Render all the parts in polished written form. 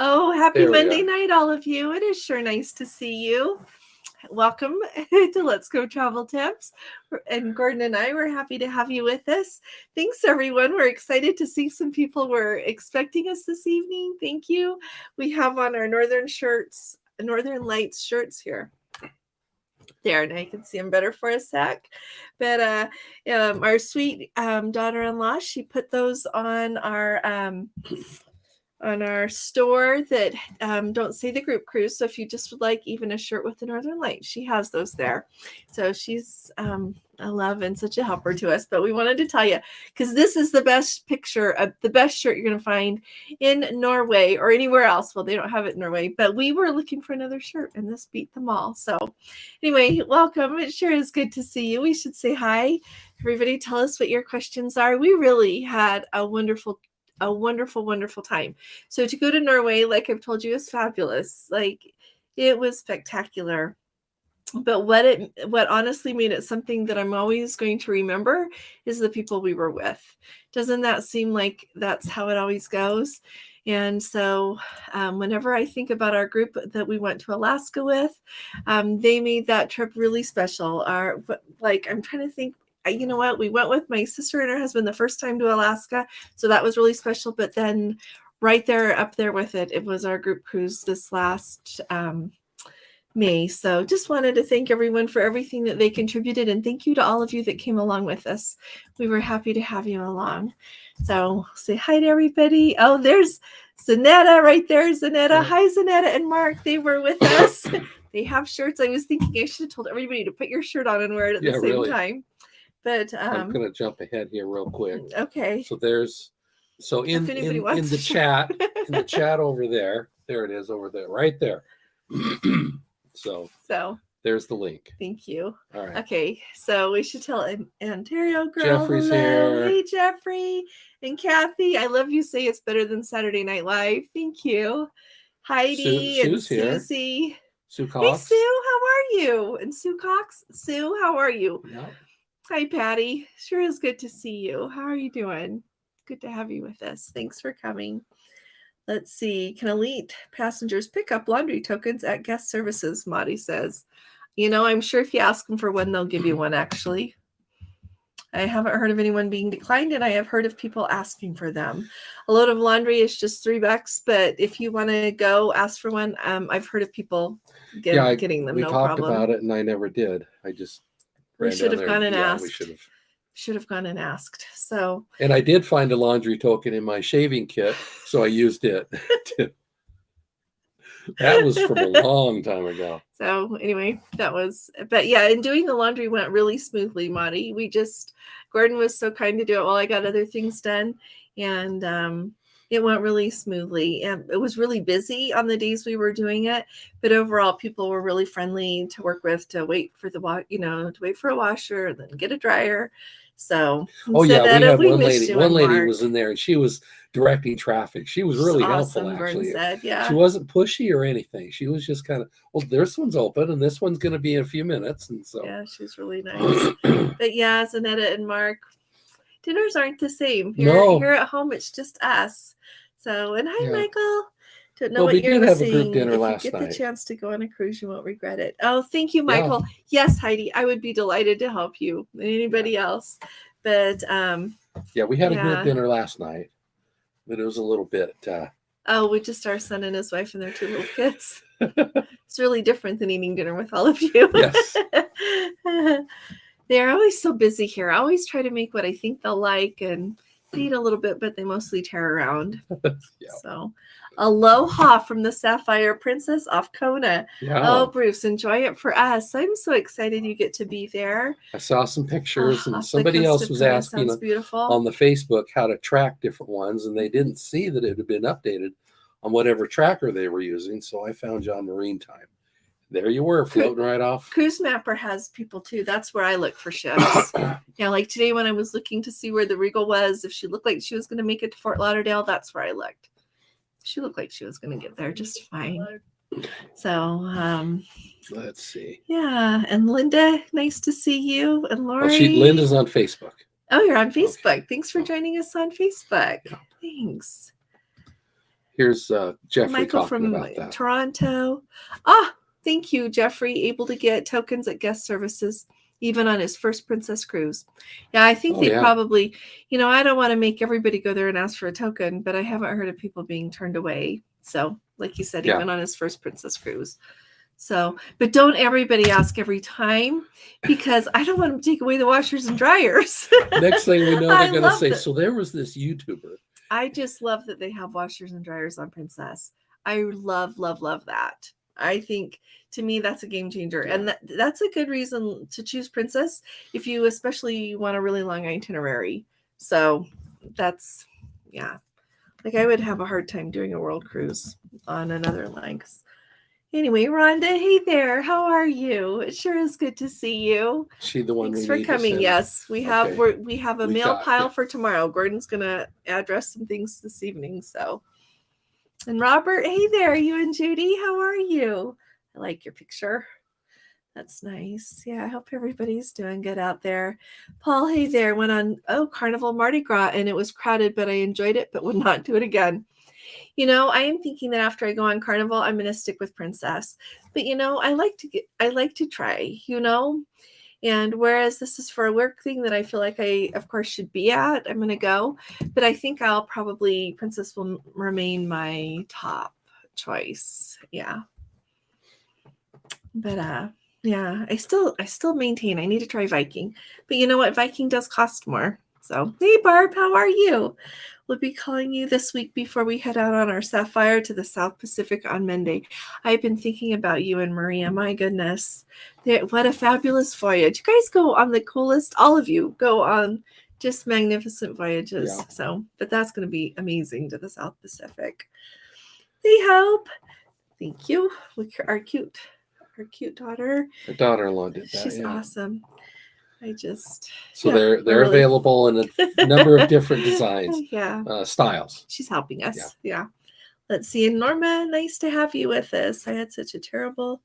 Oh, happy Monday night, all of you. It is sure nice to see you. Welcome to Let's Go Travel Tips. And Gordon and I were happy to have you with us. Thanks, everyone. We're excited to see some people were expecting us this evening. Thank you. We have on our Northern Lights shirts here. There, now you can see them better for a sec. But our sweet daughter-in-law, she put those on our store that don't say the group cruise. So if you just would like even a shirt with the Northern Lights, she has those there. So she's a love and such a helper to us. But we wanted to tell you, because this is the best picture of the best shirt you're going to find in Norway or anywhere else. Well, they don't have it in Norway, but we were looking for another shirt and this beat them all. So anyway, welcome. It sure is good to see you. We should say hi. Everybody, tell us what your questions are. We really had a wonderful time. So to go to Norway, like I've told you, is fabulous. Like, it was spectacular. But what honestly made it something that I'm always going to remember is the people we were with. Doesn't that seem like that's how it always goes? And so whenever I think about our group that we went to Alaska with, they made that trip really special. I'm trying to think. You know what? We went with my sister and her husband the first time to Alaska. So that was really special. But then right there, up there with it, it was our group cruise this last May. So just wanted to thank everyone for everything that they contributed. And thank you to all of you that came along with us. We were happy to have you along. So say hi to everybody. Oh, there's Zanetta right there. Zanetta. Hi, Zanetta and Mark. They were with us. They have shirts. I was thinking I should have told everybody to put your shirt on and wear it at the same time. But I'm going to jump ahead here real quick. Okay. So in the chat over there it is over there, right there. so there's the link. Thank you. All right. Okay. So we should tell Ontario girl. Jeffrey's here. Hey, Jeffrey and Kathy. I love you. Say it's better than Saturday Night Live. Thank you. Heidi and Susie. Here. Sue Cox. Hey, Sue. How are you? And Sue Cox. Sue, how are you? Yeah. Hi, Patty. Sure is good to see you. How are you doing? Good to have you with us. Thanks for coming. Let's see. Can elite passengers pick up laundry tokens at guest services? Madi says. I'm sure if you ask them for one, they'll give you one, actually. I haven't heard of anyone being declined, and I have heard of people asking for them. A load of laundry is just $3, but if you want to go ask for one, I've heard of people getting them. We no talked problem. about it, and I never did. We should have gone and asked. We should have gone and asked. So. And I did find a laundry token in my shaving kit, so I used it. That was from a long time ago. So anyway, and doing the laundry went really smoothly, Madi. Gordon was so kind to do it while I got other things done. And it went really smoothly. And it was really busy on the days we were doing it, but overall people were really friendly to work with, to wait for to wait for a washer and then get a dryer. So we had one lady. One lady was in there and she was directing traffic. She was really helpful, actually. Said, yeah. She wasn't pushy or anything. She was just kind of, well, this one's open and this one's going to be in a few minutes. And so yeah, she's really nice. But yeah, Zanetta and Mark, dinners aren't the same. Here at home, it's just us. So, and hi, Michael. Don't know what you're missing. We did have a group dinner last night. If you get the chance to go on a cruise, you won't regret it. Oh, thank you, Michael. Yeah. Yes, Heidi, I would be delighted to help you and anybody else. But we had a group dinner last night, but it was a little bit. With just our son and his wife and their 2 little kids. It's really different than eating dinner with all of you. Yes. They're always so busy here. I always try to make what I think they'll like, and they eat a little bit, but they mostly tear around. So, aloha from the Sapphire Princess off Kona. Yeah. Oh, Bruce, enjoy it for us. I'm so excited you get to be there. I saw some pictures, and somebody else was asking on the Facebook how to track different ones, and they didn't see that it had been updated on whatever tracker they were using. So I found you on Marine Time. There you were, floating right off. Cruise Mapper has people too. That's where I look for ships. Like today when I was looking to see where the Regal was, if she looked like she was going to make it to Fort Lauderdale, that's where I looked. She looked like she was going to get there just fine. So, let's see. Yeah. And Linda, nice to see you. And Lori. Linda's on Facebook. Oh, you're on Facebook. Okay. Thanks for joining us on Facebook. Yeah. Thanks. Here's Jeffrey Michael talking from about that. Toronto. Thank you, Jeffrey. Able to get tokens at guest services, even on his first Princess cruise. Yeah, I think they probably, I don't want to make everybody go there and ask for a token, but I haven't heard of people being turned away. So, like you said, even on his first Princess cruise. So, but don't everybody ask every time, because I don't want them to take away the washers and dryers. Next thing we know, they're going to say, so there was this YouTuber. I just love that they have washers and dryers on Princess. I love, love, love that. I think, to me, that's a game changer. Yeah. And that's a good reason to choose Princess if you especially want a really long itinerary. So that's, like I would have a hard time doing a world cruise on another line. Anyway, Rhonda, hey there. How are you? It sure is good to see you. She the one. Thanks for coming. Yes, we have we have a mail pile for tomorrow. Gordon's gonna address some things this evening. So, and Robert, hey there. You and Judy, how are you? I like your picture. That's nice. Yeah, I hope everybody's doing good out there. Paul, hey there. Went on Carnival Mardi Gras and it was crowded, but I enjoyed it, but would not do it again. I am thinking that after I go on Carnival, I'm going to stick with Princess. But, I like to try, and whereas this is for a work thing that I feel like I, of course, should be at, I'm going to go. But I think Princess will remain my top choice. Yeah. But, I still maintain I need to try Viking. But you know what? Viking does cost more. So, hey, Barb, how are you? We'll be calling you this week before we head out on our Sapphire to the South Pacific on Monday. I've been thinking about you and Maria. My goodness. What a fabulous voyage. You guys go on the coolest, all of you go on just magnificent voyages. Yeah. So, but that's going to be amazing to the South Pacific. They hope. Thank you. Look, our cute daughter. Her daughter-in-law did that. She's awesome. They're really available in a number of different designs, styles. She's helping us. Yeah. Let's see. And Norma, nice to have you with us. I had such a terrible,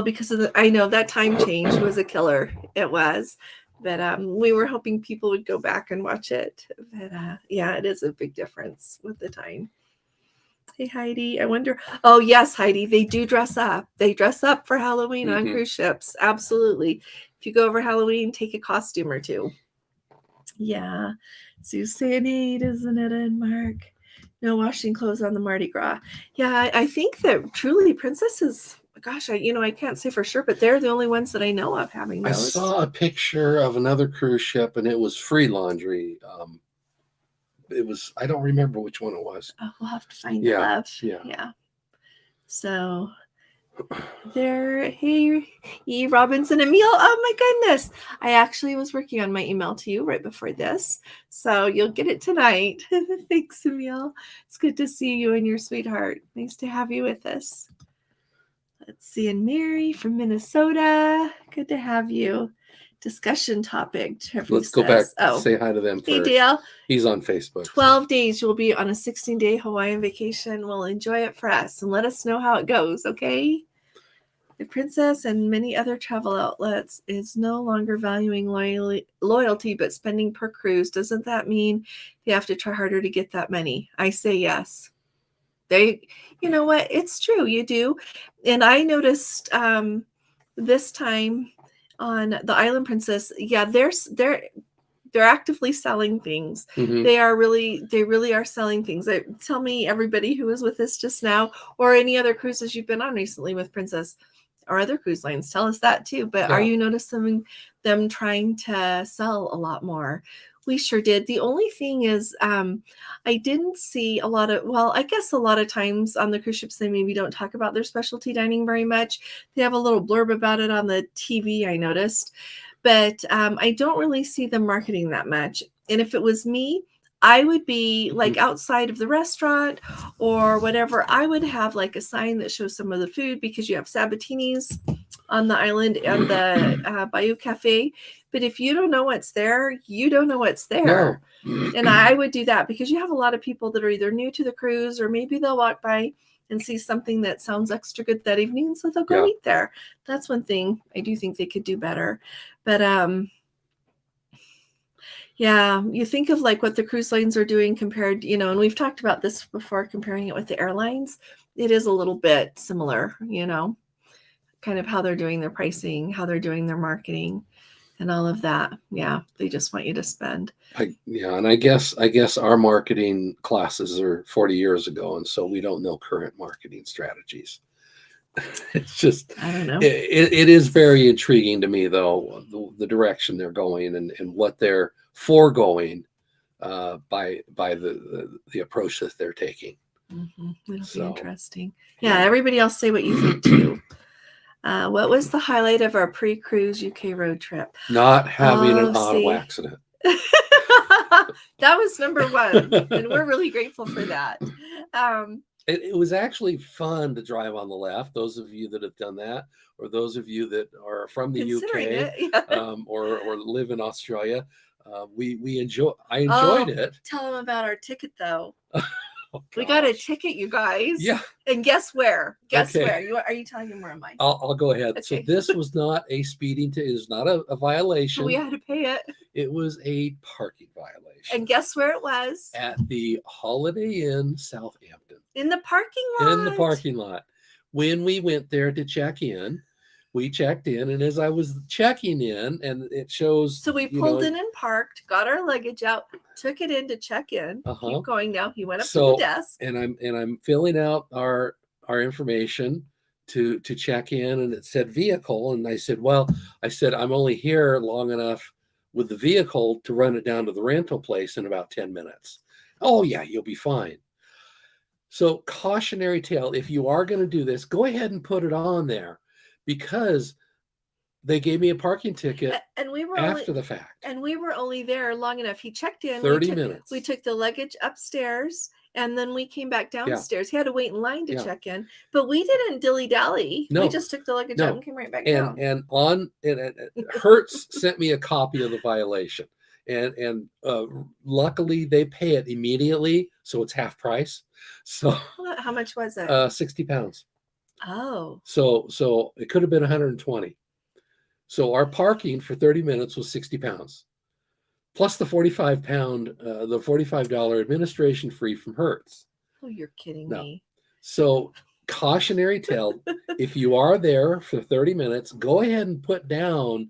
because I know that time change was a killer. It was, but we were hoping people would go back and watch it. But it is a big difference with the time. Hey, Heidi. I wonder. Oh, yes, Heidi. They do dress up. They dress up for Halloween on cruise ships. Absolutely. If you go over Halloween, take a costume or two. Yeah. Susanade, isn't it, and Mark? No washing clothes on the Mardi Gras. Yeah, I think that truly Princesses, gosh, I can't say for sure, but they're the only ones that I know of having those. I saw a picture of another cruise ship, and it was free laundry. It was, I don't remember which one it was. Oh, we'll have to find it, love. Yeah. So there, hey, E. Robinson Emil. Oh my goodness. I actually was working on my email to you right before this. So you'll get it tonight. Thanks, Emil. It's good to see you and your sweetheart. Nice to have you with us. Let's see. And Mary from Minnesota. Good to have you. Discussion topic. Let's go back. Say hi to them first. Hey, Dale. He's on Facebook. 12 days. You'll be on a 16-day Hawaiian vacation. We'll enjoy it for us and let us know how it goes, okay? The Princess and many other travel outlets is no longer valuing loyalty, but spending per cruise. Doesn't that mean you have to try harder to get that money? I say yes. You know what? It's true. You do. And I noticed this time on the Island Princess, they're actively selling things. Mm-hmm. They really are selling things. Tell me, everybody who was with us just now, or any other cruises you've been on recently with Princess or other cruise lines, tell us that too. But are you noticing them trying to sell a lot more? We sure did. The only thing is, I didn't see a lot of, I guess a lot of times on the cruise ships, they maybe don't talk about their specialty dining very much. They have a little blurb about it on the TV, I noticed. But I don't really see them marketing that much. And if it was me, I would be like outside of the restaurant or whatever. I would have like a sign that shows some of the food, because you have Sabatinis on the island and the Bayou Cafe. But if you don't know what's there, you don't know what's there. No. And I would do that, because you have a lot of people that are either new to the cruise, or maybe they'll walk by and see something that sounds extra good that evening, so they'll go eat there. That's one thing I do think they could do better. But Yeah, you think of like what the cruise lines are doing compared, and we've talked about this before, comparing it with the airlines. It is a little bit similar, kind of how they're doing their pricing, how they're doing their marketing, and all of that. Yeah, they just want you to spend. And I guess our marketing classes are 40 years ago, and so we don't know current marketing strategies. It's just, I don't know. It is very intriguing to me, though, the direction they're going and what they're foregoing by the approach that they're taking. It'll be interesting. Yeah, everybody else say what you think too. What was the highlight of our pre-cruise UK road trip? Not having an auto accident. That was number one, and we're really grateful for that. It was actually fun to drive on the left. Those of you that have done that, or those of you that are from the UK, or live in Australia, I enjoyed it. Tell them about our ticket, though. We got a ticket, you guys. Yeah. And guess where? Where? Are you telling them, where am I? I'll go ahead. Okay. So this was not a speeding ticket. It was not a violation. We had to pay it. It was a parking violation. And guess where it was? At the Holiday Inn Southampton. In the parking lot. In the parking lot. When we went there to check in, we checked in, and as I was checking in, and it shows. So we pulled in and parked, got our luggage out, took it in to check in. Keep going now. He went up to the desk. And I'm filling out our information to check in, and it said vehicle, and I said, I'm only here long enough with the vehicle to run it down to the rental place in about 10 minutes. Oh yeah, you'll be fine. So cautionary tale, if you are going to do this, go ahead and put it on there, because they gave me a parking ticket and we were after the fact. And we were only there long enough. He checked in 30 minutes. We took the luggage upstairs, and then we came back downstairs. He had to wait in line to check in, but we didn't dilly-dally. No. We just took the luggage out and came right back down. And Hertz sent me a copy of the violation. And luckily they pay it immediately, so it's half price. So how much was it? 60 pounds. Oh. So it could have been 120. So our parking for 30 minutes was 60 pounds. Plus the $45 administration fee from Hertz. Oh, you're kidding me. So cautionary tale, if you are there for 30 minutes, go ahead and put down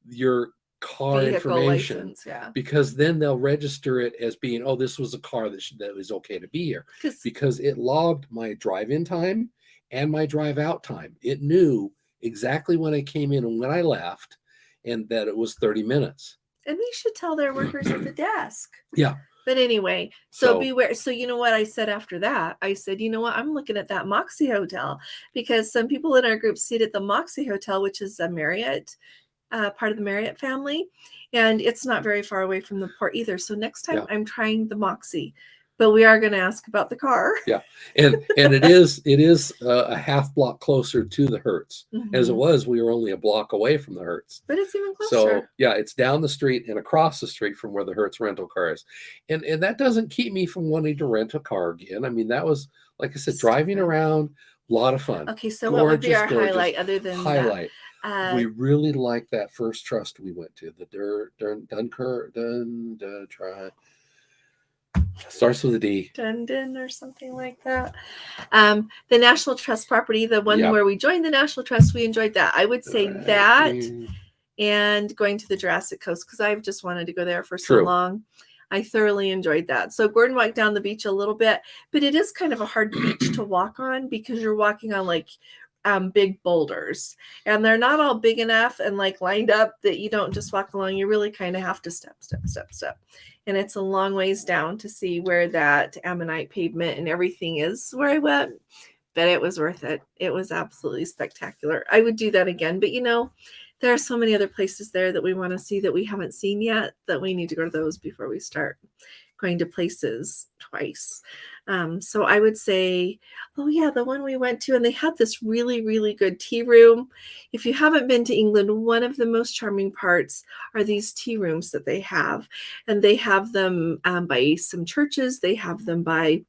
your car vehicle information license, because then they'll register it as being, this was a car that was okay to be here, because it logged my drive-in time and my drive-out time. It knew exactly when I came in and when I left, and that it was 30 minutes. And they should tell their workers at the desk. Yeah. But anyway, so beware. So you know what I said after that? I said, you know what? I'm looking at that Moxie Hotel, because some people in our group stayed at the Moxie Hotel, which is a Marriott, part of the Marriott family. And it's not very far away from the port either. So next time I'm trying the Moxie. But we are going to ask about the car. Yeah, and it is a half block closer to the Hertz, as it was. We were only a block away from the Hertz, but it's even closer. So yeah, it's down the street and across the street from where the Hertz rental car is, and that doesn't keep me from wanting to rent a car again. I mean, that was, like I said, driving around, a lot of fun. Okay, so what would be our highlight other than highlight? We really liked that first trust we went to, the Dunkirk. Starts with a D. Dundon or something like that. The National Trust property, the one where we joined the National Trust, we enjoyed that. I would say that and going to the Jurassic Coast, because I've just wanted to go there for so long. I thoroughly enjoyed that. So Gordon walked down the beach a little bit, but it is kind of a hard beach to walk on, because you're walking on like big boulders, and they're not all big enough and like lined up that you don't just walk along. You really kind of have to step. And it's a long ways down to see where that ammonite pavement and everything is where I went, but it was worth it. It was absolutely spectacular. I would do that again, but there are so many other places there that we want to see that we haven't seen yet, that we need to go to those before we start going to places twice. So I would say, the one we went to, and they had this really, really good tea room. If you haven't been to England, one of the most charming parts are these tea rooms that they have. And they have them by some churches. They have them by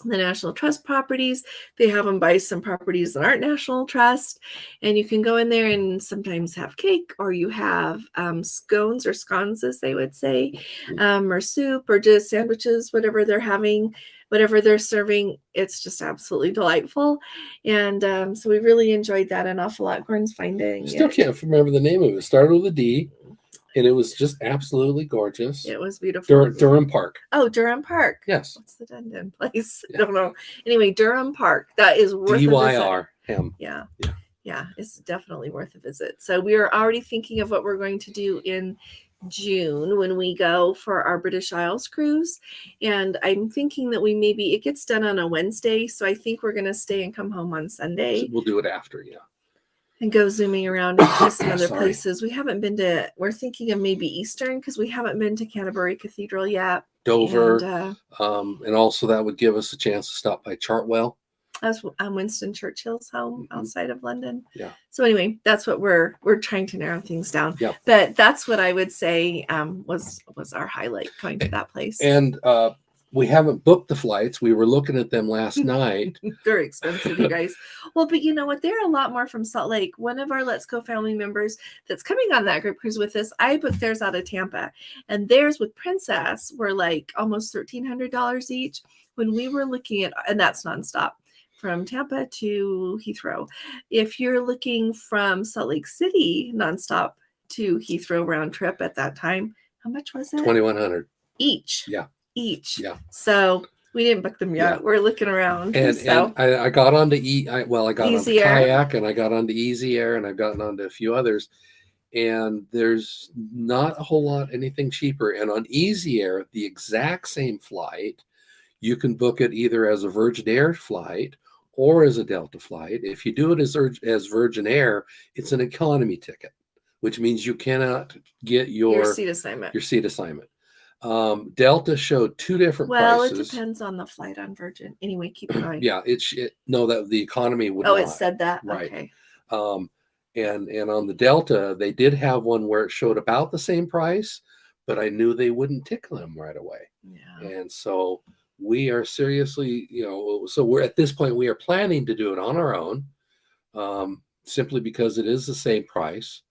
the National Trust properties. They have them buy some properties that aren't National Trust, and you can go in there and sometimes have cake, or you have scones or scones, as they would say, or soup, or just sandwiches, whatever they're having, whatever they're serving. It's just absolutely delightful, and so we really enjoyed that an awful lot. Gordon's finding Still can't remember the name of it. It started with a D. And it was just absolutely gorgeous. It was beautiful. Durham Park. Oh, Durham Park. Yes. What's the Dundon place? Yeah. I don't know. Anyway, Durham Park. That is worth DYR. a visit. Yeah. It's definitely worth a visit. So we are already thinking of what we're going to do in June when we go for our British Isles cruise. And I'm thinking that it gets done on a Wednesday. So I think we're going to stay and come home on Sunday. So we'll do it after, yeah. And go zooming around and some other places. We're thinking of maybe Eastern, because we haven't been to Canterbury Cathedral yet. Dover. And also that would give us a chance to stop by Chartwell. That's Winston Churchill's home outside of London. Yeah. So anyway, that's what we're trying to narrow things down. Yep. But that's what I would say was our highlight, going to that place. And we haven't booked the flights. We were looking at them last night. They're expensive, you guys. Well, but you know what? There are a lot more from Salt Lake. One of our Let's Go family members that's coming on that group cruise with us, I booked theirs out of Tampa. And theirs with Princess were like almost $1,300 each. When we were looking at, and that's nonstop, from Tampa to Heathrow. If you're looking from Salt Lake City nonstop to Heathrow round trip at that time, how much was it? $2,100 each. Yeah. Each. Yeah. So we didn't book them yet. Yeah. We're looking around. And I got onto I got Easy on Air. Kayak, and I got onto Easy Air, and I've gotten onto a few others. And there's not a whole lot anything cheaper. And on Easy Air, the exact same flight, you can book it either as a Virgin Air flight or as a Delta flight. If you do it as Virgin Air, it's an economy ticket, which means you cannot get your seat assignment. Delta showed two different prices. Well, it depends on the flight on Virgin. Anyway, keep going. Yeah, that the economy would. Oh, not. It said that. Right. Okay. And on the Delta, they did have one where it showed about the same price, but I knew they wouldn't tickle them right away. Yeah. And so we are seriously, so we're at this point, we are planning to do it on our own, simply because it is the same price.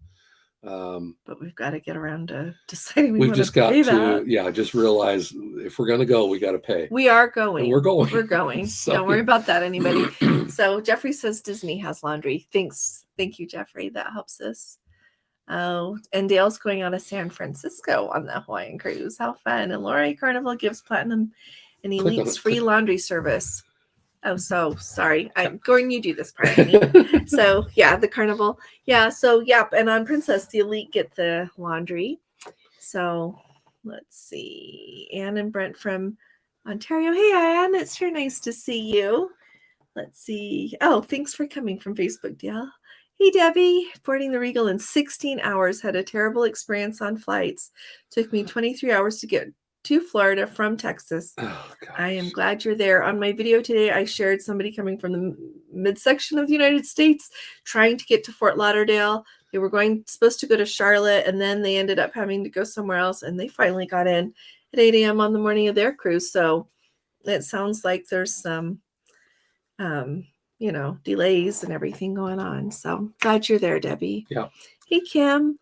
But we've got to get around to deciding we've just got to just realize if we're going to go, we got to pay. We are going. And we're going. So, don't worry about that, anybody. So Jeffrey says Disney has laundry. Thank you, Jeffrey. That helps us. Oh, and Dale's going out of San Francisco on the Hawaiian cruise. How fun. And Lori Carnival gives Platinum and Elite's free laundry service. Oh, so sorry. Gordon, you do this part. So yeah, the Carnival. Yeah. So yep. And on Princess, the Elite get the laundry. So let's see. Anne and Brent from Ontario. Hey, Anne. It's sure nice to see you. Let's see. Oh, thanks for coming from Facebook, Dale. Hey, Debbie. Boarding the Regal in 16 hours. Had a terrible experience on flights. Took me 23 hours to get to Florida from Texas. Oh, I am glad you're there. On my video today, I shared somebody coming from the midsection of the United States trying to get to Fort Lauderdale. They were supposed to go to Charlotte, and then they ended up having to go somewhere else, and they finally got in at 8 a.m. on the morning of their cruise. So it sounds like there's some delays and everything going on. So glad you're there, Debbie. Yeah. Hey, Kim.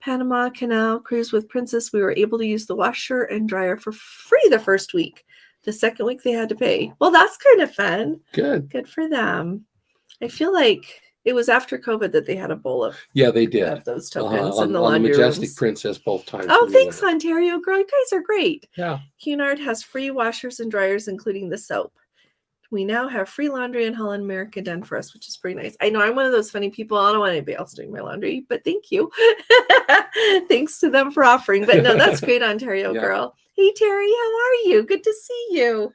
Panama Canal cruise with Princess. We were able to use the washer and dryer for free the first week. The second week they had to pay. Well, that's kind of fun. Good for them. I feel like it was after COVID that they had a bowl of they did of those tokens in the on laundry the Majestic rooms. Princess both times. Oh, thanks, Ontario girl. You guys are great. Yeah. Cunard has free washers and dryers, including the soap. We now have free laundry in Holland America done for us, which is pretty nice. I know I'm one of those funny people. I don't want anybody else doing my laundry, but thank you. Thanks to them for offering. But no, that's great, Ontario girl. Hey, Terry, how are you? Good to see you.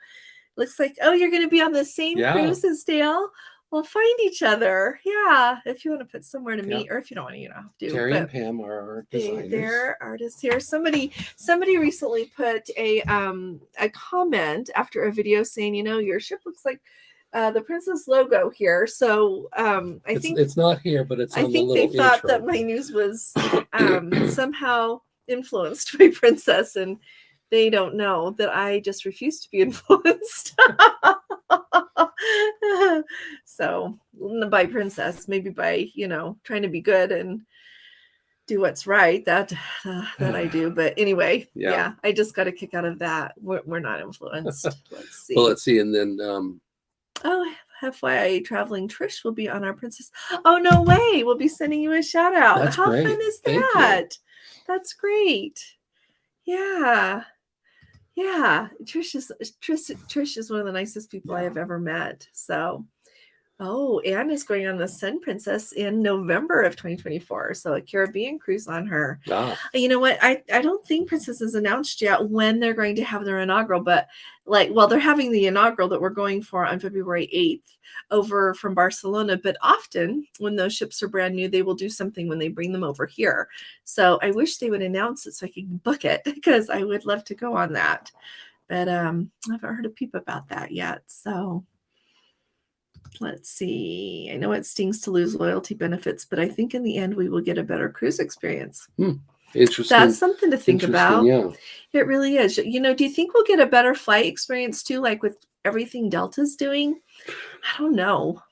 Looks like, you're going to be on the same cruise as Dale. We'll find each other. Yeah. If you want to put somewhere to meet, or if you don't want to, you don't have to. Terry and Pam are our designers. They're artists here. Somebody recently put a comment after a video saying, your ship looks like the Princess logo here. So I think it's not here, but it's on the little they thought intro. that my news was somehow influenced by Princess, and they don't know that I just refuse to be influenced. So by princess, maybe by, trying to be good and do what's right. That I do. But anyway, yeah, I just got a kick out of that. We're not influenced. Let's see. Well, let's see. And then, FYI, traveling Trish will be on our princess. Oh, no way. We'll be sending you a shout out. That's How great. fun is Thank that? That's great. Yeah. Yeah. Trish is one of the nicest people I have ever met. So, Anne is going on the Sun Princess in November of 2024. So a Caribbean cruise on her. You know what? I don't think Princess has announced yet when they're going to have their inaugural, but they're having the inaugural that we're going for on February 8th over from Barcelona. But often when those ships are brand new, they will do something when they bring them over here. So I wish they would announce it so I can book it, because I would love to go on that. But I haven't heard a peep about that yet. So let's see. I know it stings to lose loyalty benefits, but I think in the end we will get a better cruise experience. Interesting. That's something to think about. Yeah. It really is. Do you think we'll get a better flight experience too, like with everything Delta's doing? I don't know.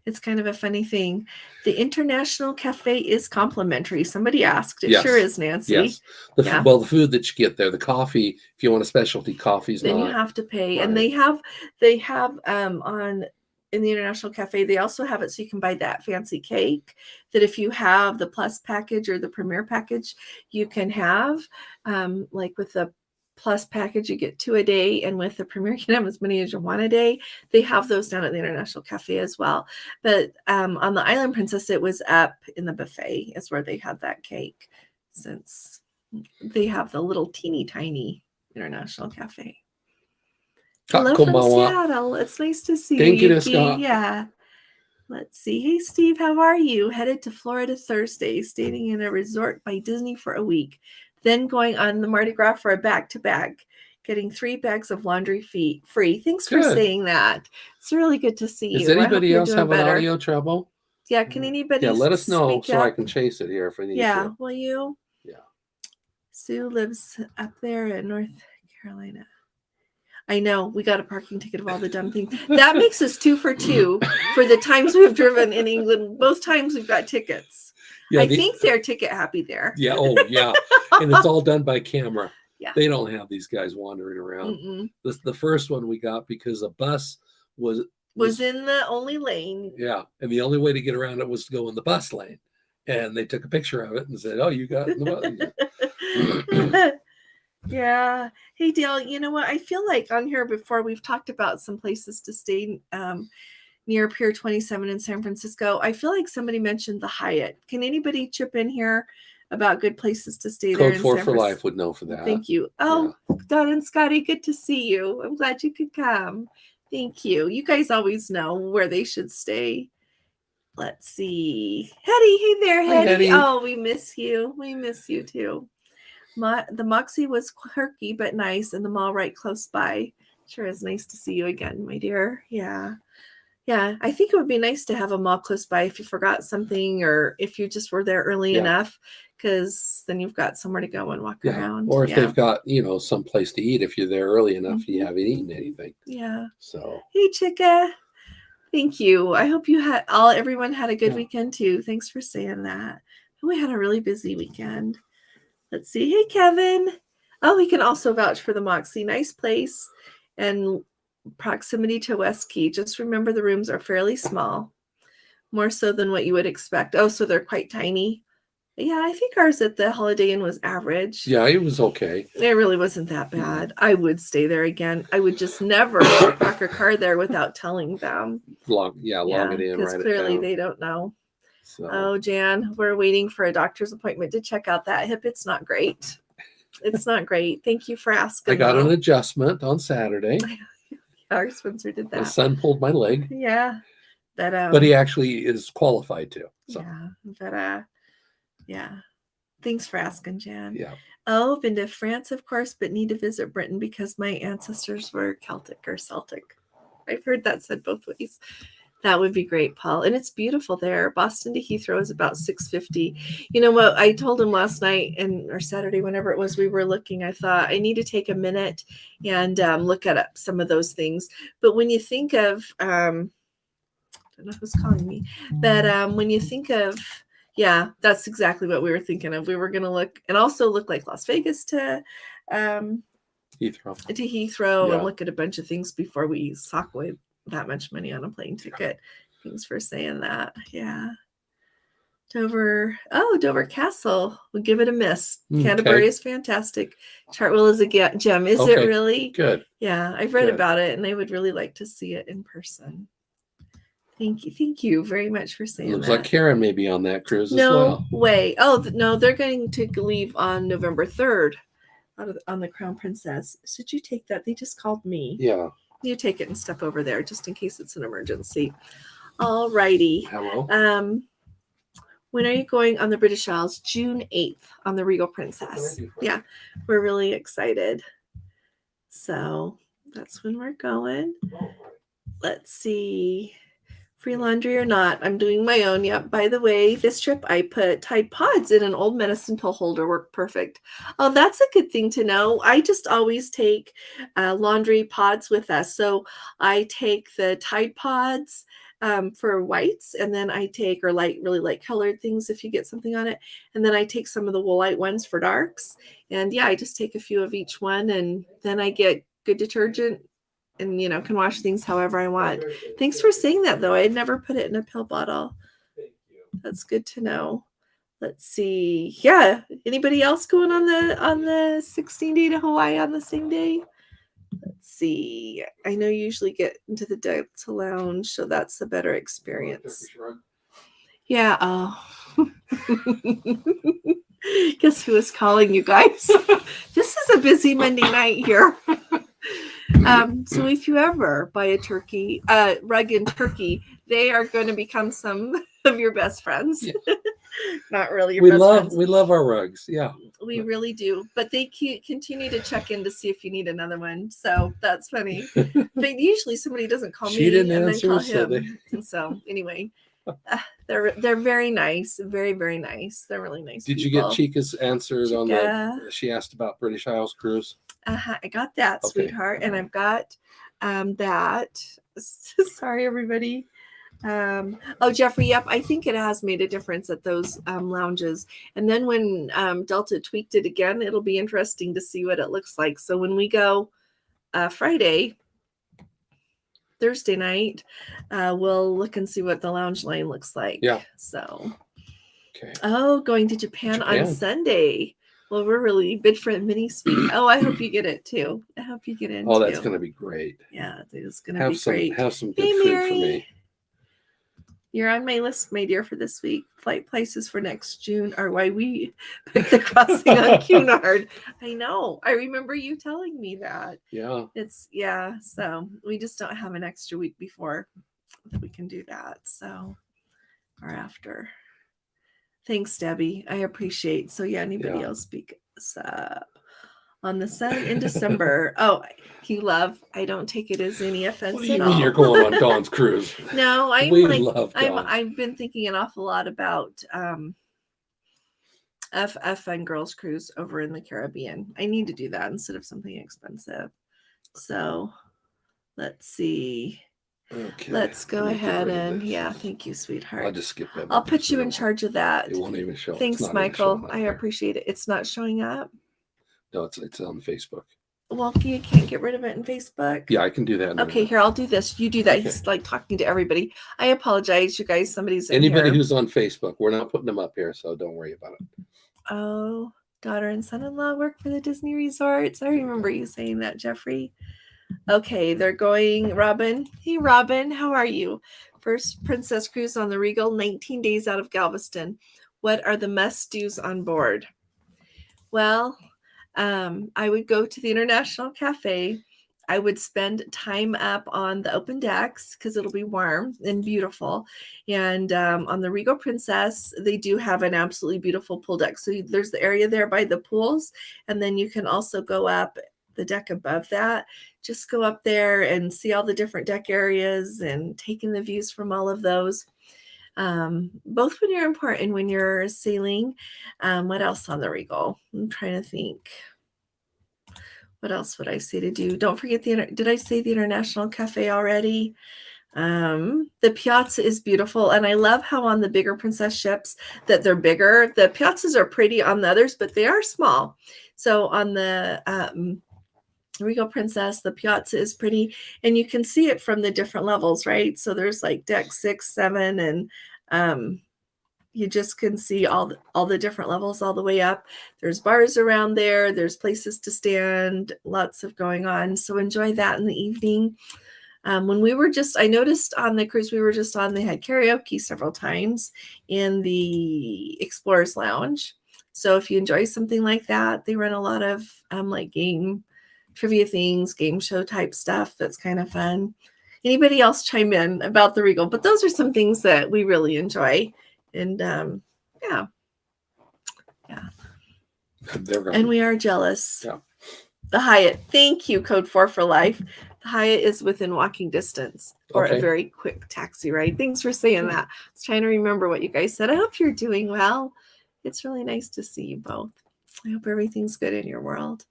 It's kind of a funny thing. The International Cafe is complimentary. Somebody asked. It sure is, Nancy. Yes. Well, the food that you get there, the coffee, if you want a specialty coffee, then you have to pay. Right. And they have on in the International Cafe, they also have it so you can buy that fancy cake that if you have the Plus package or the Premier package, you can have. Like with the Plus package, you get 2 a day, and with the Premier, you can have as many as you want a day. They have those down at the International Cafe as well. But on the Island Princess, it was up in the buffet is where they had that cake, since they have the little teeny tiny International Cafe. Hello from Seattle. It's nice to see you, Yuki. Yeah. Let's see. Hey, Steve, how are you? Headed to Florida Thursday, staying in a resort by Disney for a week. Then going on the Mardi Gras for a back-to-back, getting 3 bags of laundry free. Thanks for saying that. It's really good to see you. Does anybody else have an audio trouble? Yeah, can anybody? Yeah, let us know so I can chase it here if I need to. Yeah, will you? Yeah. Sue lives up there in North Carolina. I know, we got a parking ticket of all the dumb things. That makes us 2 for 2 for the times we've driven in England. Both times we've got tickets. Yeah, I think they're ticket happy there. Yeah. Oh, yeah. And it's all done by camera. Yeah. They don't have these guys wandering around. The first one we got because a bus was in the only lane. Yeah. And the only way to get around it was to go in the bus lane. And they took a picture of it and said, "Oh, you got in the bus." Yeah. Hey, Dale, you know what? I feel like on here before we've talked about some places to stay near Pier 27 in San Francisco. I feel like somebody mentioned the Hyatt. Can anybody chip in here about good places to stay there? Code 4 for Life would know for that. Thank you. Oh, yeah. Don and Scotty, good to see you. I'm glad you could come. Thank you. You guys always know where they should stay. Let's see. Hetty, hey there, Hetty. Oh, we miss you. We miss you too. The Moxie was quirky but nice, and the mall right close by. Sure is nice to see you again, my dear. Yeah. Yeah, I think it would be nice to have a mall close by if you forgot something or if you just were there early enough, because then you've got somewhere to go and walk around. Or if they've got, some place to eat if you're there early enough and you haven't eaten anything. Yeah. So. Hey, Chicka. Thank you. I hope you had everyone had a good weekend too. Thanks for saying that. We had a really busy weekend. Let's see. Hey, Kevin. Oh, we can also vouch for the Moxie. Nice place and proximity to West Key. Just remember the rooms are fairly small, more so than what you would expect. Oh, so they're quite tiny. Yeah, I think ours at the Holiday Inn was average. Yeah, it was okay. It really wasn't that bad. I would stay there again. I would just never park a car there without telling them. Log it in, because clearly they don't know. So. Oh, Jan, we're waiting for a doctor's appointment to check out that hip. It's not great. It's not great. Thank you for asking. I got an adjustment on Saturday. Our Spencer did that. My son pulled my leg. Yeah. But he actually is qualified to. So. Yeah. Thanks for asking, Jan. Yeah. Oh, been to France, of course, but need to visit Britain because my ancestors were Celtic or Celtic. I've heard that said both ways. That would be great, Paul. And it's beautiful there. Boston to Heathrow is about $6.50. You know what? I told him last night or Saturday, whenever it was, we were looking. I thought I need to take a minute and look at some of those things. But when you think of, I don't know who's calling me, but when you think of, yeah, that's exactly what we were thinking of. We were going to look and also look like Las Vegas to Heathrow and look at a bunch of things before we sock away that much money on a plane ticket. Thanks for saying that. Yeah. Dover Castle. We'll give it a miss. Canterbury is fantastic. Chartwell is a gem. Is it really? Good. Yeah, I've read about it and I would really like to see it in person. Thank you very much for saying that. Looks like Karen may be on that cruise as well. No way. Oh, no, they're going to leave on November 3rd on the Crown Princess. Should you take that? They just called me. Yeah. You take it and step over there just in case it's an emergency. All righty. Hello. When are you going on the British Isles? June 8th on the Regal Princess. Yeah, we're really excited. So that's when we're going. Let's see. Free laundry or not? I'm doing my own. Yep. By the way, this trip I put Tide Pods in an old medicine pill holder. Worked perfect. Oh, that's a good thing to know. I just always take laundry pods with us. So I take the Tide Pods for whites, and then I take, or really light colored things if you get something on it. And then I take some of the Woolite ones for darks. And yeah, I just take a few of each one, and then I get good detergent and, can wash things however I want. Thanks for saying that, though. I had never put it in a pill bottle. That's good to know. Let's see. Yeah. Anybody else going on the 16-day to Hawaii on the same day? Let's see. I know you usually get into the Delta Lounge, so that's a better experience. Yeah. Oh. Guess who is calling you guys? This is a busy Monday night here. So if you ever buy a rug in Turkey, they are going to become some of your best friends. Yeah. Not really your best friends. We love our rugs. Yeah. We really do. But they continue to check in to see if you need another one. So that's funny. But usually somebody doesn't call me and then call him. And so anyway, they're very nice. Very, very nice. They're really nice. Did people. You get Chica's answered on the, she asked about British Isles cruise? I got that, sweetheart. And I've got that. Sorry, everybody. Jeffrey, yep, I think it has made a difference at those lounges. And then when Delta tweaked it again, it'll be interesting to see what it looks like. So when we go Thursday night, we'll look and see what the lounge line looks like. Yeah. So, going to Japan on Sunday. Well, we're really bid for a mini suite. Oh, I hope you get it too. I hope you get in. Oh, that's going to be great. Yeah, it's going to be great. Have some good food for me. You're on my list, my dear, for this week. Flight prices for next June are why we picked the crossing on Cunard. I know. I remember you telling me that. Yeah. So we just don't have an extra week before that we can do that. So, or after. Thanks, Debbie. I appreciate. So yeah, anybody else speak up? On the 7th in December. Oh, you love. I don't take it as any offense what do you at mean all. You're going on Dawn's cruise? No, love Dawn. I've been thinking an awful lot about Fun Girls Cruise over in the Caribbean. I need to do that instead of something expensive. So let's see. Okay. Let's go ahead and thank you, sweetheart. I'll just skip that. I'll put you in charge of that. It won't even show. Thanks, Michael. I appreciate it. It's not showing up. No, it's on Facebook. Well, you can't get rid of it in Facebook. Yeah, I can do that. Okay, here, I'll do this. You do that. Okay. He's like talking to everybody. I apologize, you guys. Somebody's in Anybody here. Who's on Facebook. We're not putting them up here, so don't worry about it. Oh, daughter and son-in-law work for the Disney resorts. I remember you saying that, Jeffrey. Okay, they're going. Robin. Hey, Robin, how are you? First Princess Cruise on the Regal, 19 days out of Galveston. What are the must-dos on board? Well, I would go to the International Cafe. I would spend time up on the open decks because it'll be warm and beautiful. And on the Regal Princess, they do have an absolutely beautiful pool deck. So there's the area there by the pools. And then you can also go up the deck above that. Just go up there and see all the different deck areas and taking the views from all of those. Both when you're in port and when you're sailing. What else on the Regal? I'm trying to think. What else would I say to do? Don't forget did I say the International Cafe already? The piazza is beautiful, and I love how on the bigger Princess ships that they're bigger. The piazzas are pretty on the others, but they are small. So on the Regal Princess, the piazza is pretty, and you can see it from the different levels, right? So there's like deck 6, 7, and you just can see all the different levels all the way up. There's bars around there. There's places to stand. Lots of going on. So enjoy that in the evening. When we were I noticed on the cruise we were just on, they had karaoke several times in the Explorers Lounge. So if you enjoy something like that, they run a lot of like game trivia things, game show type stuff. That's kind of fun. Anybody else chime in about the Regal? But those are some things that we really enjoy. And yeah. And we are jealous. Yeah. The Hyatt. Thank you, Code 4 for Life. The Hyatt is within walking distance or a very quick taxi ride. Thanks for saying that. I was trying to remember what you guys said. I hope you're doing well. It's really nice to see you both. I hope everything's good in your world.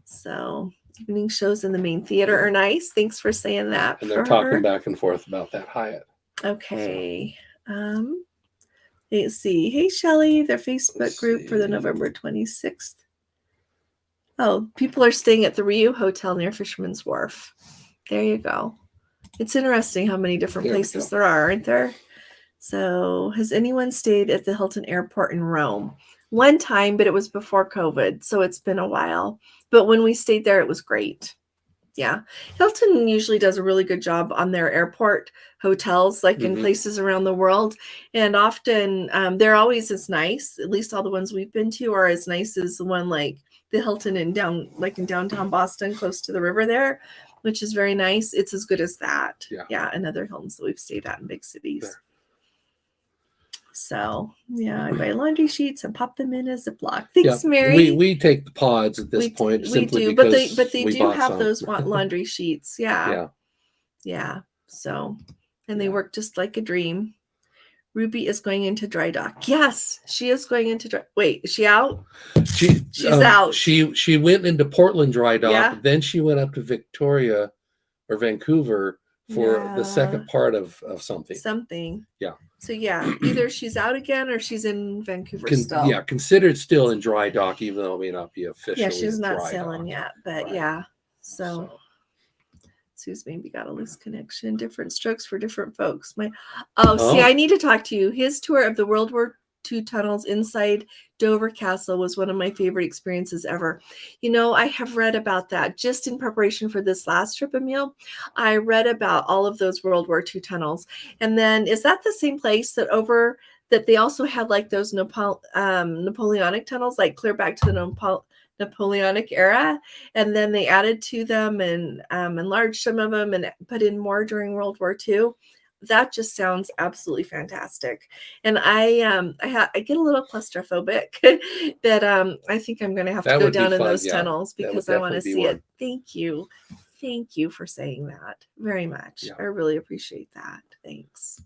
So evening shows in the main theater are nice. Thanks for saying that. And they're talking back and forth about that Hyatt. Okay. Let's see. Hey, Shelly, their Facebook group for the November 26th. Oh, people are staying at the Riu Hotel near Fisherman's Wharf. There you go. It's interesting how many different places there are, aren't there? So has anyone stayed at the Hilton Airport in Rome? One time, but it was before COVID, so it's been a while. But when we stayed there, it was great. Yeah. Hilton usually does a really good job on their airport hotels, like in places around the world. And often they're always as nice, at least all the ones we've been to are as nice as the one like the Hilton in downtown Boston, close to the river there, which is very nice. It's as good as that. Yeah. And other Hiltons that we've stayed at in big cities. There. So yeah, I buy laundry sheets and pop them in a Ziploc. Thanks, Mary. We take the pods at this point simply because but they do have some. Those laundry sheets. Yeah. So, and they work just like a dream. Ruby is going into dry dock. Yes, she is going into dry. Wait, is she out? She's out. She went into Portland dry dock. Then she went up to Victoria or Vancouver for the second part of something. Yeah. So either she's out again or she's in Vancouver still. Yeah, considered still in dry dock, even though it may not be officially. Yeah, she's not sailing yet, but So Sue's maybe got a loose connection. Different strokes for different folks. See, I need to talk to you. His tour of the World War II tunnels inside Dover Castle was one of my favorite experiences ever. You know, I have read about that just in preparation for this last trip, Emil. I read about all of those World War II tunnels. And then is that the same place that they also had like those Napoleonic tunnels, like clear back to the Napoleonic era, and then they added to them and enlarged some of them and put in more during World War II. That just sounds absolutely fantastic. And I get a little claustrophobic that I think I'm going to have to go down in those tunnels because I want to see it. Thank you for saying that very much. I really appreciate that. Thanks.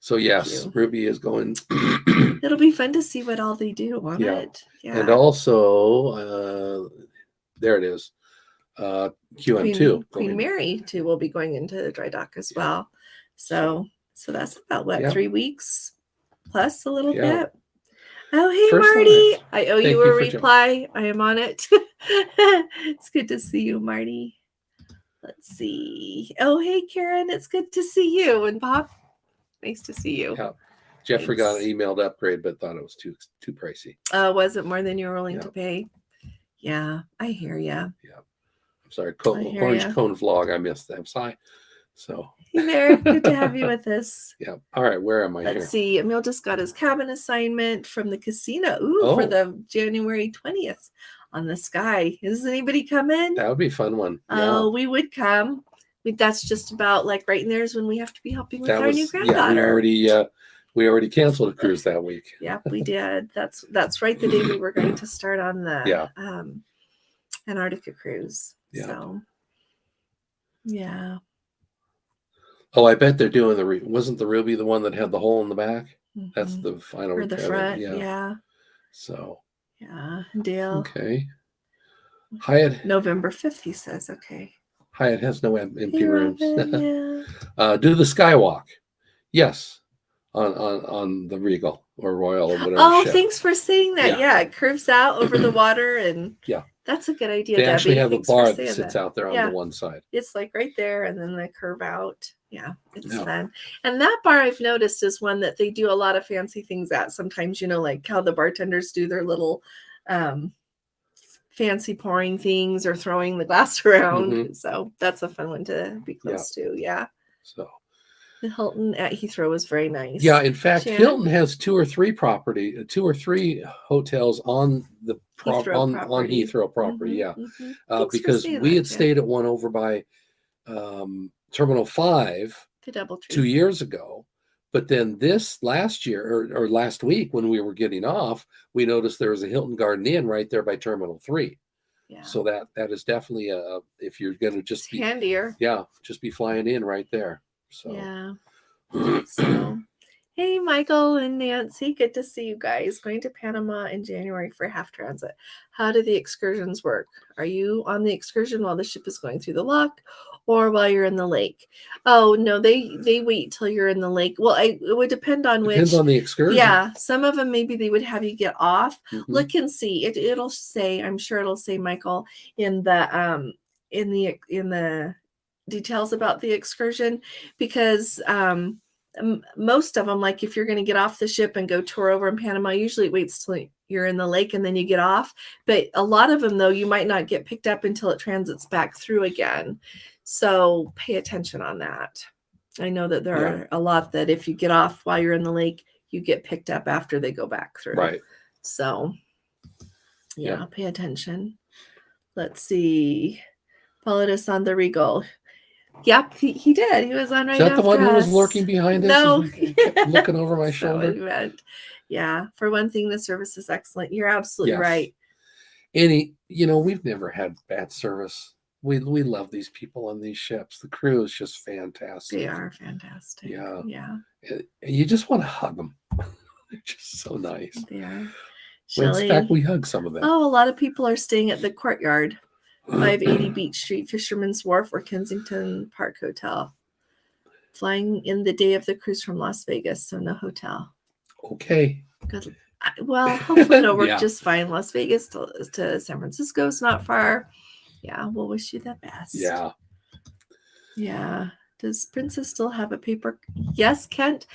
So yes, Ruby is going. It'll be fun to see what all they do on it. Yeah. And also, there it is. QM2. Queen Mary too will be going into the dry dock as well. So that's about 3 weeks plus a little bit. Oh, hey, First Marty. Life. I owe you a reply. I am on it. It's good to see you, Marty. Let's see. Oh, hey, Karen. It's good to see you. And Bob, nice to see you. Yeah. Jeffrey got an emailed upgrade, but thought it was too pricey. Was it more than you were willing to pay? Yeah, I hear you. Yeah. I'm sorry. Orange Cone vlog. I missed that. I'm sorry. So. Hey there. Good to have you with us. Yeah. All right. Where am I Let's see. Emil just got his cabin assignment from the casino. For the January 20th on the Sky. Is anybody coming? That would be a fun one. Oh, we would come. That's just about like right in there is when we have to be helping with our new granddaughter. Yeah, we already canceled a cruise that week. Yep, we did. That's right. The day we were going to start on the Antarctica cruise. Yeah. So, yeah. Oh, I bet they're doing wasn't the Ruby the one that had the hole in the back? Mm-hmm. That's the final. Or the front. Yeah. Yeah. So. Yeah. Dale. Okay. Hyatt. November 5th, he says. Okay. Hyatt has no empty Hey, rooms. Robin, yeah. Do the Skywalk. Yes. On the Regal or Royal or whatever. Oh, ship. Thanks for saying that. Yeah, it curves out over the water, and that's a good idea. They actually Debbie. have Thanks a bar for that saying sits out there on the one side. It's like right there, and then they curve out. Yeah, it's fun. And that bar I've noticed is one that they do a lot of fancy things at. Sometimes, like how the bartenders do their little fancy pouring things or throwing the glass around. Mm-hmm. So that's a fun one to be close to. Yeah. So. The Hilton at Heathrow was very nice. Yeah, in fact, Shannon? Hilton has two or three hotels on the on Heathrow property. Mm-hmm, yeah, because we had stayed at one over by Terminal 5 2 years ago, but then this last year or last week when we were getting off, we noticed there was a Hilton Garden Inn right there by Terminal 3. Yeah. So that is definitely if you're going to just be handier. Yeah, just be flying in right there. So. Yeah. So, hey, Michael and Nancy, good to see you guys. Going to Panama in January for half transit. How do the excursions work? Are you on the excursion while the ship is going through the lock, or while you're in the lake? Oh no, they wait till you're in the lake. Well, it would depend on Depends on the excursion. Yeah, some of them maybe they would have you get off. Mm-hmm. Look and see. It'll say. I'm sure it'll say, Michael, in the details about the excursion, because most of them, like if you're going to get off the ship and go tour over in Panama, usually it waits till you're in the lake and then you get off. But a lot of them, though, you might not get picked up until it transits back through again. So pay attention on that. I know that there are a lot that if you get off while you're in the lake, you get picked up after they go back through. Right. So pay attention. Let's see. Followed us on the Regal. Yep, he did. He was on right after us. Is that the one who was lurking behind us? No. Looking over my shoulder? Yeah. For one thing, the service is excellent. You're absolutely right. We've never had bad service. We love these people on these ships. The crew is just fantastic. They are fantastic. Yeah. Yeah. You just want to hug them. They're just so nice. They are. Well, in fact, we hug some of them. Oh, a lot of people are staying at the Courtyard. 580 Beach Street, Fisherman's Wharf, or Kensington Park Hotel. Flying in the day of the cruise from Las Vegas, so no hotel. Okay. Good. Well, hopefully it'll work just fine. Las Vegas to San Francisco is not far. Yeah, we'll wish you the best. Yeah. Yeah. Does Princess still have a paper? Yes, Kent.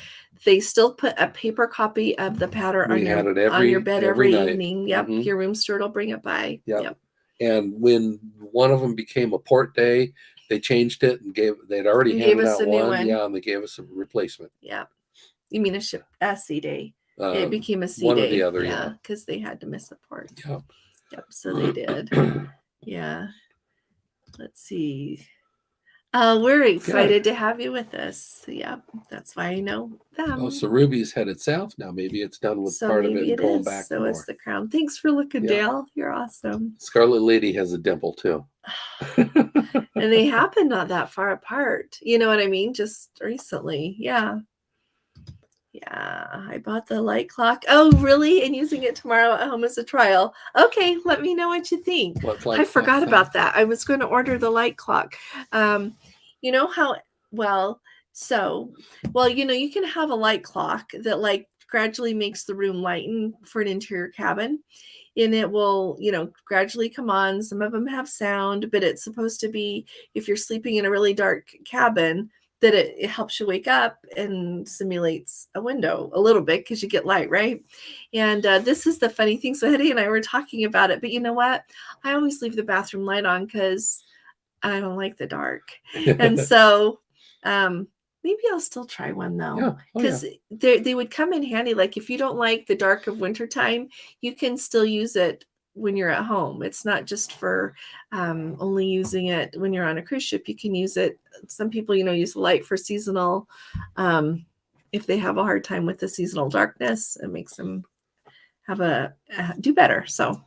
They still put a paper copy of the pattern on your bed every evening. Yep. Mm-hmm. Your room steward will bring it by. Yep. And when one of them became a port day, they changed it and they'd already handed out one. Yeah, and they gave us a replacement. Yeah. You mean a C day? It became a C one day. One or the other, yeah. Because they had to miss a port. Yep. Yep, so they did. Yeah. Let's see. We're excited to have you with us. Yeah, that's why I know them. Oh, so Ruby's headed south now. Maybe it's done with part of it and going back. So is the Crown. Thanks for looking, Dale. You're awesome. Scarlet Lady has a dimple too. And they happen not that far apart. You know what I mean? Just recently. Yeah. Yeah, I bought the light clock. Oh, really? And using it tomorrow at home as a trial. Okay, let me know what you think. I forgot about that. I was going to order the light clock. You know how, you can have a light clock that gradually makes the room lighten for an interior cabin. And it will, gradually come on. Some of them have sound, but it's supposed to be, if you're sleeping in a really dark cabin, that it helps you wake up and simulates a window a little bit because you get light, right? And this is the funny thing. So Hetty and I were talking about it, but you know what? I always leave the bathroom light on because I don't like the dark. And so maybe I'll still try one though, because they would come in handy. Like if you don't like the dark of wintertime, you can still use it when you're at home. It's not just for only using it when you're on a cruise ship. You can use it. Some people, use the light for seasonal. If they have a hard time with the seasonal darkness, it makes them have do better. So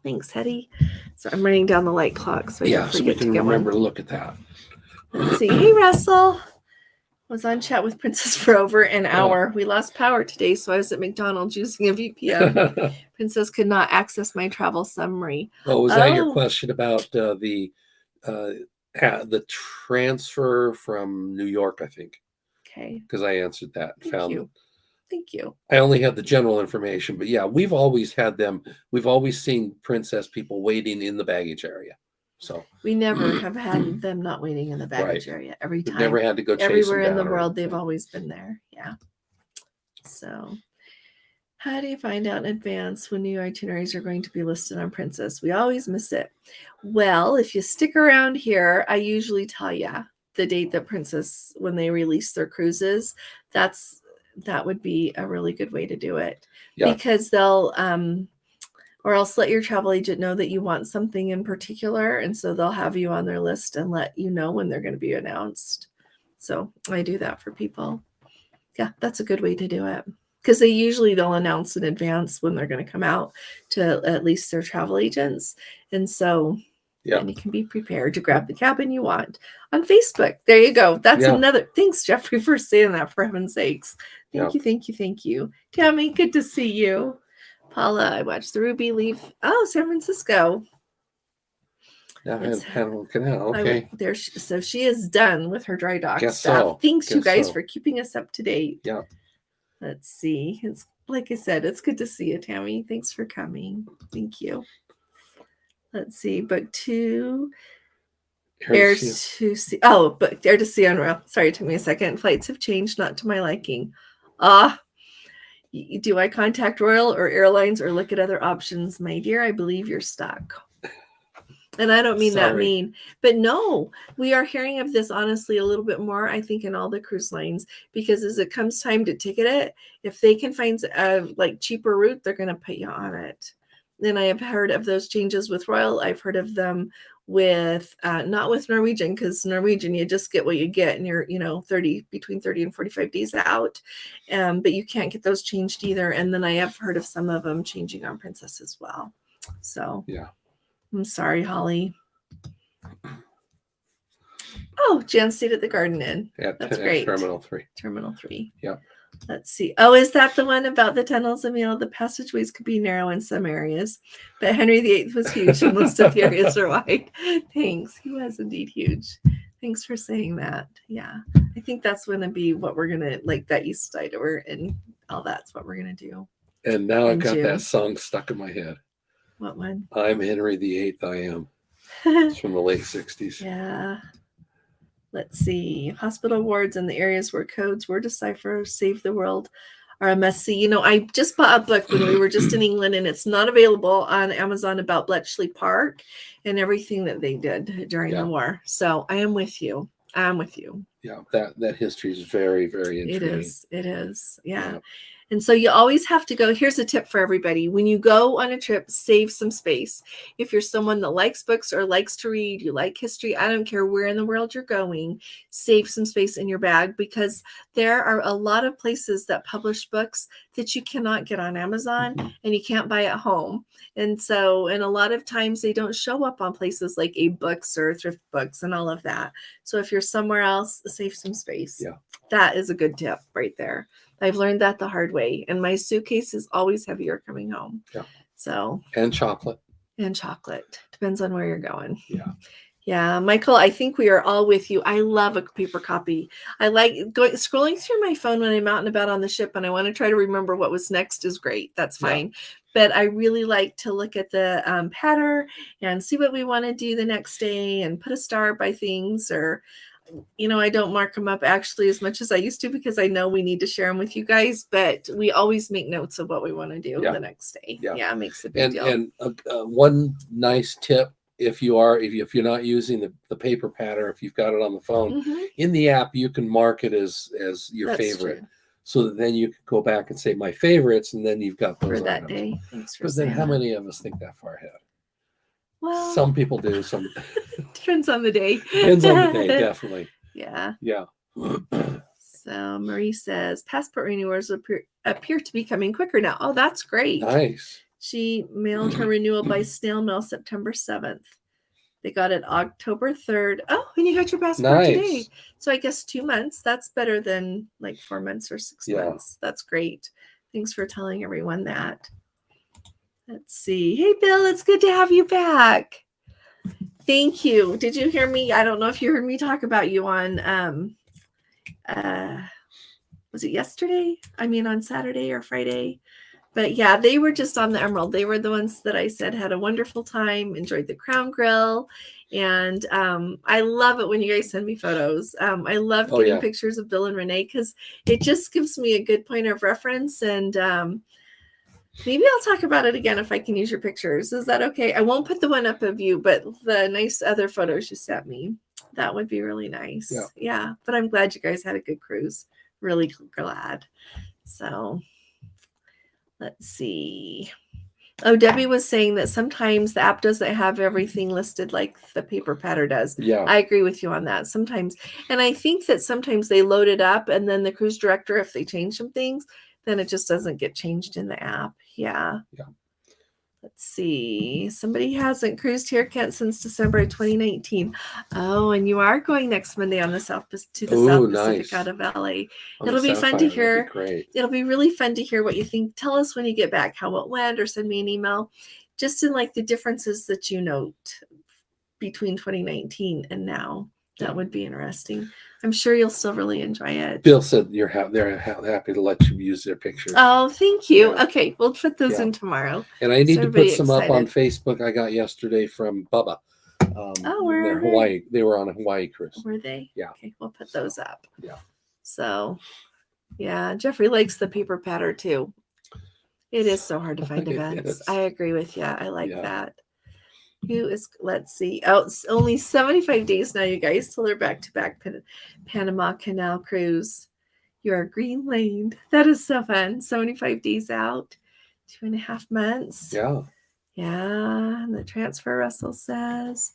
Thanks, Hetty. So I'm running down the light clock, so I don't So we forget can to get remember one. to look at that. Let's see. Hey, Russell. Was on chat with Princess for over an hour. We lost power today, so I was at McDonald's using a VPN. Princess could not access my travel summary. Oh, was that your question about the transfer from New York? I think. Okay. Because I answered that. Thank you. I only had the general information, but yeah, we've always had them. We've always seen Princess people waiting in the baggage area. So we never have had them not waiting in the baggage area every time. We've never had to go chase everywhere them in the down world. They've always been there. Yeah. So, how do you find out in advance when new itineraries are going to be listed on Princess? We always miss it. Well, if you stick around here, I usually tell you the date that Princess, when they release their cruises. That would be a really good way to do it, because they'll or else let your travel agent know that you want something in particular, and so they'll have you on their list and let you know when they're going to be announced. So I do that for people. Yeah, that's a good way to do it, because they'll announce in advance when they're going to come out to at least their travel agents, and so then you can be prepared to grab the cabin you want on Facebook. There you go. That's another. Thanks, Jeffrey, for saying that. For heaven's sakes, thank you, Tammy. Good to see you. Paula, I watched the Ruby leave. Oh, San Francisco. It's Panama Canal. Okay. So she is done with her dry dock stuff. So. Thanks, you guys, for keeping us up to date. Yeah. Let's see. It's like I said, it's good to see you, Tammy. Thanks for coming. Thank you. Let's see. Book 2. Air to see. Oh, booked Air to see on rail. Sorry, it took me a second. Flights have changed, not to my liking. Do I contact Royal or Airlines or look at other options? My dear, I believe you're stuck. And I don't mean that mean, but no, we are hearing of this honestly a little bit more, I think, in all the cruise lines, because as it comes time to ticket it, if they can find a cheaper route, they're going to put you on it. And I have heard of those changes with Royal. I've heard of them with not with Norwegian, because Norwegian, you just get what you get, and you're between 30 and 45 days out, but you can't get those changed either. And then I have heard of some of them changing on Princess as well. So I'm sorry, Holly. Oh, Jan stayed at the Garden Inn. That's great. Terminal 3. Yeah. Let's see. Oh, is that the one about the tunnels? The passageways could be narrow in some areas, but Henry VIII was huge and most of the areas are wide. Thanks. He was indeed huge. Thanks for saying that. Yeah. I think that's going to be what we're going to, like that East Side and all that's what we're going to do. And now I've got that song stuck in my head. What one? I'm Henry VIII, I am. It's from the late 60s. Yeah. Let's see. Hospital wards and the areas where codes were deciphered save the world are a must-see. I just bought a book when we were just in England, and it's not available on Amazon, about Bletchley Park and everything that they did during the war. So I am with you. Yeah, that history is very, very intriguing. It is. Yeah. And so you always have to go. Here's a tip for everybody. When you go on a trip, save some space. If you're someone that likes books or likes to read, you like history, I don't care where in the world you're going, save some space in your bag, because there are a lot of places that publish books that you cannot get on Amazon and you can't buy at home. And a lot of times they don't show up on places like AbeBooks or Thrift Books and all of that. So if you're somewhere else, save some space. Yeah. That is a good tip right there. I've learned that the hard way, and my suitcase is always heavier coming home. Yeah. So. And chocolate. Depends on where you're going. Yeah. Yeah, Michael, I think we are all with you. I love a paper copy. I like scrolling through my phone when I'm out and about on the ship, and I want to try to remember what was next is great. That's fine. Yeah. But I really like to look at the pattern and see what we want to do the next day and put a star by things, or I don't mark them up actually as much as I used to, because I know we need to share them with you guys, but we always make notes of what we want to do the next day. Yeah, it makes a big deal. And one nice tip, if you're not using the paper pattern, if you've got it on the phone, in the app, you can mark it as your favorite. True. So that then you can go back and say my favorites, and then you've got those for that items. Day. Thanks for but then how many of us think that far ahead? Well, some people do. Some depends on the day. Depends on the day, definitely. Yeah. Yeah. So Marie says passport renewals appear to be coming quicker now. Oh, that's great. Nice. She mailed her renewal by snail mail September 7th. They got it October 3rd. Oh, and you got your passport today. So I guess 2 months. That's better than like 4 months or 6 months. That's great. Thanks for telling everyone that. Let's see. Hey, Bill, it's good to have you back. Thank you. Did you hear me? I don't know if you heard me talk about you on, was it yesterday? I mean, on Saturday or Friday. But yeah, they were just on the Emerald. They were the ones that I said had a wonderful time, enjoyed the Crown Grill. And I love it when you guys send me photos. I love getting pictures of Bill and Renee because it just gives me a good point of reference. And maybe I'll talk about it again if I can use your pictures. Is that okay? I won't put the one up of you, but the nice other photos you sent me. That would be really nice. Yeah. But I'm glad you guys had a good cruise. Really glad. So let's see. Oh, Debbie was saying that sometimes the app doesn't have everything listed like the paper patter does. Yeah. I agree with you on that sometimes. And I think that sometimes they load it up and then the cruise director, if they change some things, then it just doesn't get changed in the app. Yeah. Let's see. Somebody hasn't cruised here, Kent, since December of 2019. Oh, and you are going next Monday on the South Pacific out of LA. It'll be fun to hear. It'll be really fun to hear what you think. Tell us when you get back how it went, or send me an email, just in like the differences that you note between 2019 and now. That would be interesting. I'm sure you'll still really enjoy it. Bill said they're happy to let you use their pictures. Oh, thank you. Yeah. Okay, we'll put those in tomorrow. And I need to put some up on Facebook. I got yesterday from Bubba. Where are Hawaii? They were on a Hawaii cruise. Were they? Yeah. Okay, we'll put those up. Yeah. So, yeah, Jeffrey likes the paper patter too. It is so hard to find events. I agree with you. I like that. Let's see. Oh, it's only 75 days now, you guys, till they're back-to-back Panama Canal cruise. You're green laned. That is so fun. 75 days out, 2.5 months. Yeah. Yeah. And the transfer, Russell says.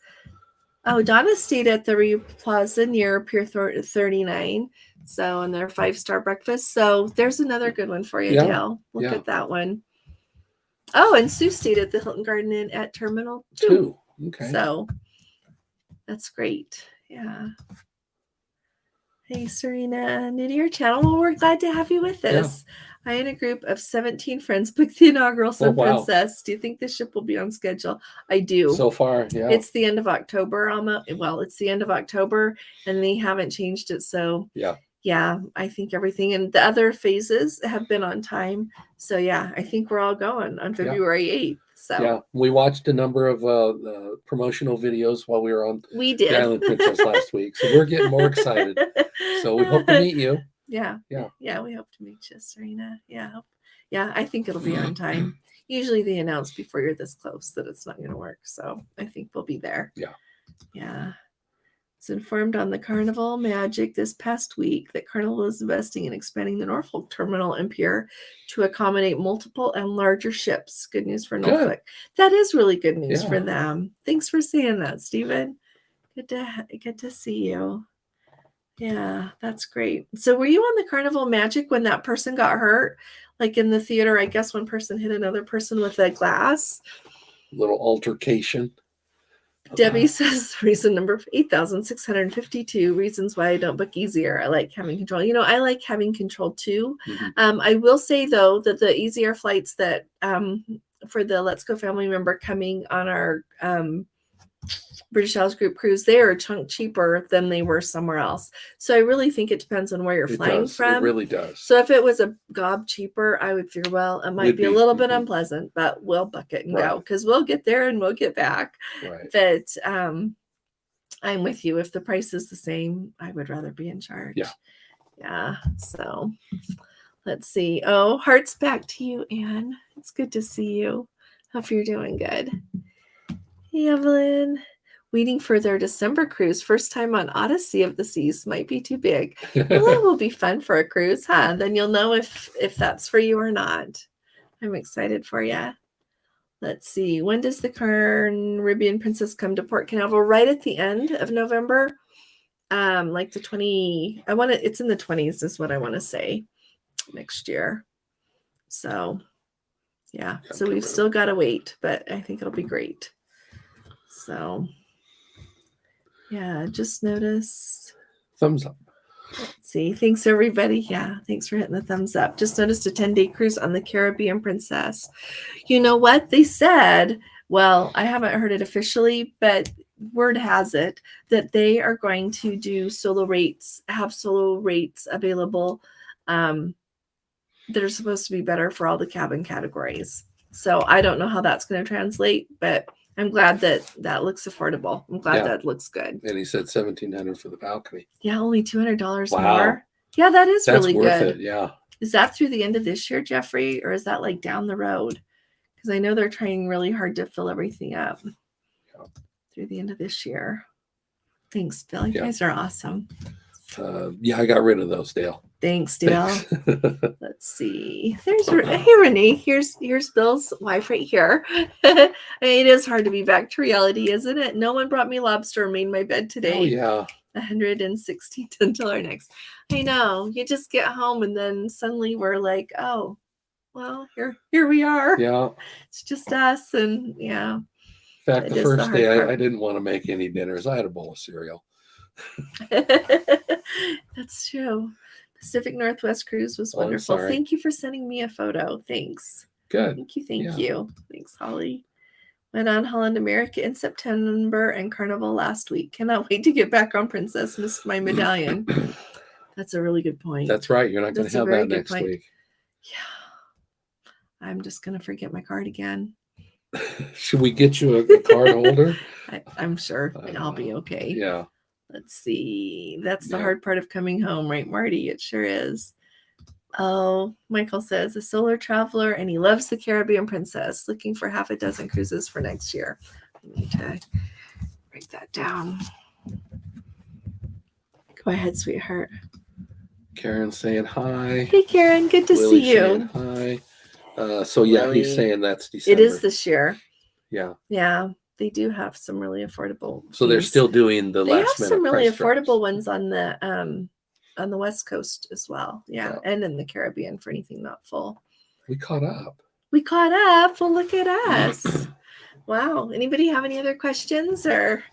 Oh, Donna stayed at the Regal Plaza near Pier 39. So, and their 5-star breakfast. So there's another good one for you, Dale. Look at that one. Oh, and Sue stayed at the Hilton Garden Inn at Terminal 2. Okay. So that's great. Yeah. Hey, Serena, new to your channel. Well, we're glad to have you with us. I and a group of 17 friends booked the inaugural Sun Princess. Do you think the ship will be on schedule? I do. So far, yeah. It's the end of October almost. Well, it's the end of October, and they haven't changed it. So yeah, I think everything and the other phases have been on time. So yeah, I think we're all going on February 8th. So yeah, we watched a number of promotional videos while we were on the Island Princess last week. So we're getting more excited. So we hope to meet you. Yeah, we hope to meet you, Serena. Yeah, I think it'll be on time. Usually they announce before you're this close that it's not going to work. So I think we'll be there. Yeah. Informed on the Carnival Magic this past week that Carnival is investing in expanding the Norfolk terminal and pier to accommodate multiple and larger ships. Good news for Norfolk. That is really good news for them. Thanks for saying that, Stephen. Good to see you. Yeah, that's great. So were you on the Carnival Magic when that person got hurt? Like in the theater, I guess one person hit another person with a glass. Little altercation. Debbie says reason number 8,652 reasons why I don't book easier. I like having control. I like having control too. I will say though that the easier flights that for the Let's Go family member coming on our British Isles group cruise, they are a chunk cheaper than they were somewhere else. So I really think it depends on where you're flying from. It really does. So if it was a gob cheaper, I would figure, well, it might be a little bit unpleasant, but we'll book it and go because we'll get there and we'll get back. Right. But I'm with you. If the price is the same, I would rather be in charge. Yeah. So let's see. Oh, hearts back to you, Anne. It's good to see you. Hope you're doing good. Hey, Evelyn. Waiting for their December cruise. First time on Odyssey of the Seas. Might be too big. Well, that will be fun for a cruise, huh? Then you'll know if that's for you or not. I'm excited for you. Let's see. When does the Caribbean Princess come to Port Canaveral? Right at the end of November. Like the 20. It's in the 20s is what I want to say next year. So Yeah. So we've still got to wait, but I think it'll be great. So, yeah, just noticed. Thumbs up. Let's see. Thanks, everybody. Yeah, thanks for hitting the thumbs up. Just noticed a 10-day cruise on the Caribbean Princess. You know what? They said, well, I haven't heard it officially, but word has it that they are going to do solo rates, have solo rates available that are supposed to be better for all the cabin categories. So I don't know how that's going to translate, but I'm glad that looks affordable. I'm glad that looks good. And he said $1,700 for the balcony. Yeah, only $200 more. Yeah, that's really worth good. It, yeah. Is that through the end of this year, Jeffrey, or is that like down the road? Because I know they're trying really hard to fill everything up through the end of this year. Thanks, Bill. You guys are awesome. I got rid of those, Dale. Thanks, Dale. Let's see. Hey, Renee. Here's Bill's wife right here. It is hard to be back to reality, isn't it? No one brought me lobster and made my bed today. Oh, yeah. $160 until our next. I know. You just get home and then suddenly we're like, oh, well, here we are. Yeah. It's just us. And yeah. In fact, the first day I didn't want to make any dinners. I had a bowl of cereal. That's true. Pacific Northwest cruise was wonderful. Thank you for sending me a photo. Thanks. Good. Thank you. Thanks, Holly. Went on Holland America in September and Carnival last week. Cannot wait to get back on Princess. Missed my medallion. That's a really good point. That's right. You're not going to have that next week. Yeah. I'm just going to forget my card again. Should we get you a card holder? I'm sure I'll be okay. Yeah. Let's see. That's the hard part of coming home, right, Marty? It sure is. Oh, Michael says a solo traveler and he loves the Caribbean Princess. Looking for half a dozen cruises for next year. I need to write that down. Go ahead, sweetheart. Karen saying hi. Hey, Karen. Good to see you. Hi. He's saying that's December. It is this year. Yeah. Yeah. They do have some really affordable. So they're still doing the last minute. They have some really affordable ones on the West Coast as well. Yeah. And in the Caribbean for anything not full. We caught up. Well, look at us. Wow. Anybody have any other questions or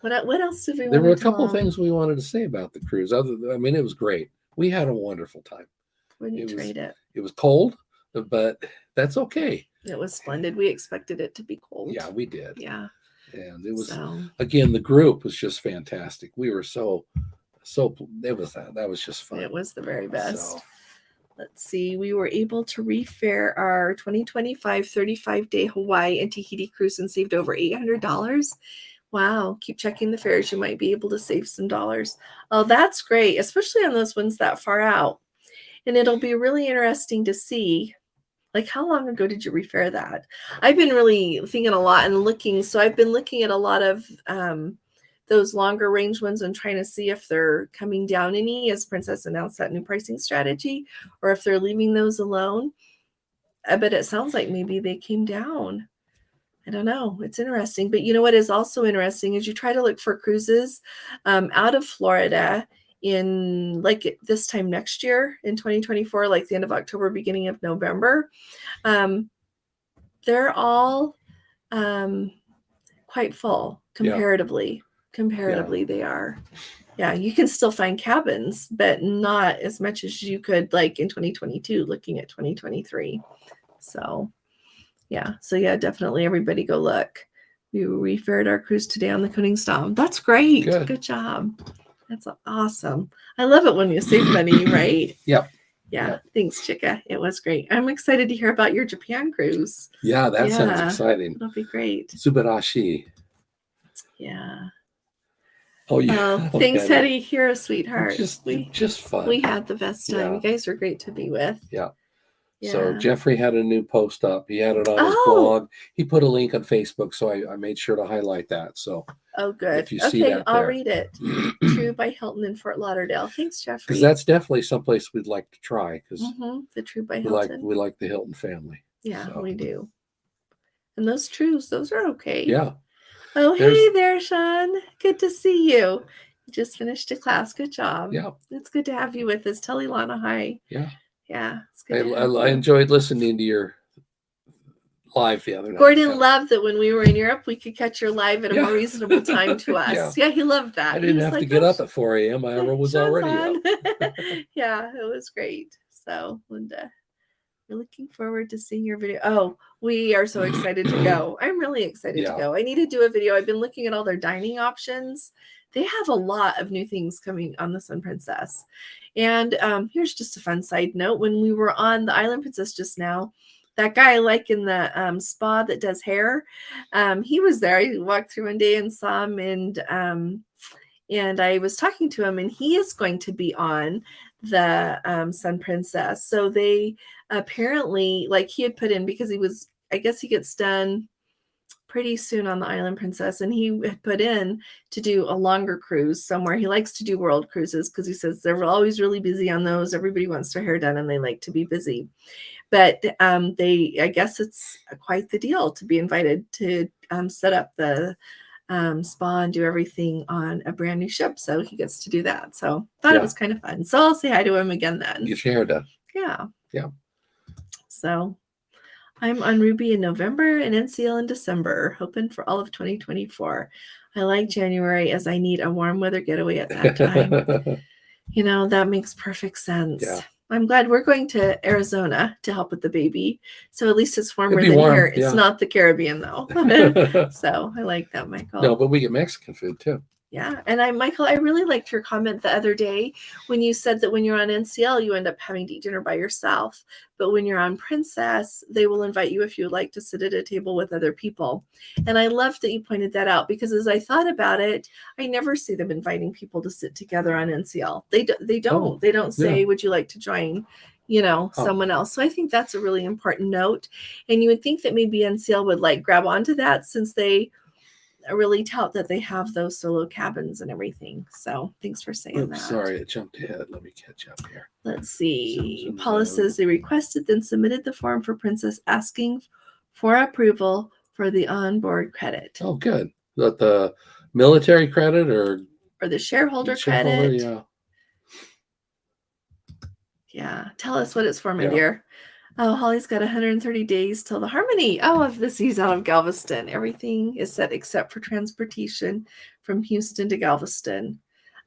what else did we want to There were a couple of things we wanted to say about the cruise. It was great. We had a wonderful time. Wouldn't trade it. It was cold, but that's okay. It was splendid. We expected it to be cold. Yeah, we did. Yeah. And it was, again, the group was just fantastic. We were that was just fun. It was the very best. So. Let's see. We were able to refare our 2025 35-day Hawaii and Tahiti cruise and saved over $800. Wow. Keep checking the fares. You might be able to save some dollars. Oh, that's great, especially on those ones that far out. And it'll be really interesting to see, like, how long ago did you refare that? I've been really thinking a lot and looking. So I've been looking at a lot of those longer range ones and trying to see if they're coming down any as Princess announced that new pricing strategy or if they're leaving those alone. But it sounds like maybe they came down. I don't know. It's interesting. But you know what is also interesting is you try to look for cruises out of Florida in like this time next year in 2024, like the end of October, beginning of November. They're all quite full comparatively. Comparatively, they are. Yeah, you can still find cabins, but not as much as you could like in 2022, looking at 2023. So definitely everybody go look. We refared our cruise today on the Koningsdam. That's great. Good job. That's awesome. I love it when you save money, right? Yep. Yeah. Thanks, Chika. It was great. I'm excited to hear about your Japan cruise. Yeah, that sounds exciting. It'll be great. Subarashi. Yeah. Oh, yeah. Thanks, Hetty. You're a sweetheart. Just fun. We had the best time. Yeah. You guys were great to be with. Yeah. So Jeffrey had a new post up. He had it on his blog. He put a link on Facebook, so I made sure to highlight that. So good. If you see that I'll read it. True by Hilton in Fort Lauderdale. Thanks, Jeffrey. Because that's definitely someplace we'd like to try. Because the True by Hilton. We like the Hilton family. Yeah, we do. And those Trues, those are okay. Yeah. Oh, hey there, Sean. Good to see you. You just finished a class. Good job. Yeah. It's good to have you with us. Tell Ilana hi. Yeah. Yeah. I enjoyed listening to live the other night. Gordon loved that when we were in Europe, we could catch your live at a more reasonable time to us. Yeah, he loved that. I didn't have to get up at 4 a.m. I was already up. Yeah, it was great. So, Linda, we're looking forward to seeing your video. Oh, we are so excited to go. I'm really excited to go. I need to do a video. I've been looking at all their dining options. They have a lot of new things coming on the Sun Princess. And here's just a fun side note. When we were on the Island Princess just now, that guy like in the spa that does hair, he was there. I walked through one day and saw him, and I was talking to him, and he is going to be on the Sun Princess. So they apparently, like, he had put in, because I guess he gets done pretty soon on the Island Princess, and he had put in to do a longer cruise somewhere. He likes to do world cruises because he says they're always really busy on those. Everybody wants their hair done and they like to be busy. But I guess it's quite the deal to be invited to set up the spa and do everything on a brand new ship. So he gets to do that. So thought it was kind of fun. So I'll say hi to him again then. Get your hair done. Yeah. Yeah. So I'm on Ruby in November and NCL in December, hoping for all of 2024. I like January as I need a warm weather getaway at that time. That makes perfect sense. Yeah. I'm glad we're going to Arizona to help with the baby. So at least it's warmer than here. It's not the Caribbean, though. So I like that, Michael. No, but we get Mexican food, too. Yeah. And Michael, I really liked your comment the other day when you said that when you're on NCL, you end up having to eat dinner by yourself. But when you're on Princess, they will invite you if you would like to sit at a table with other people. And I loved that you pointed that out, because as I thought about it, I never see them inviting people to sit together on NCL. They don't say, would you like to join, someone else. So I think that's a really important note. And you would think that maybe NCL would grab onto that, since they really tout that they have those solo cabins and everything. So thanks for saying that. Sorry, it jumped ahead. Let me catch up here. Let's see. Paula says they requested, then submitted the form for Princess asking for approval for the onboard credit. Oh, good. The military credit or the shareholder credit? Yeah. Tell us what it's for, my dear. Oh, Holly's got 130 days till the Harmony. Oh, of the seas out of Galveston. Everything is set except for transportation from Houston to Galveston.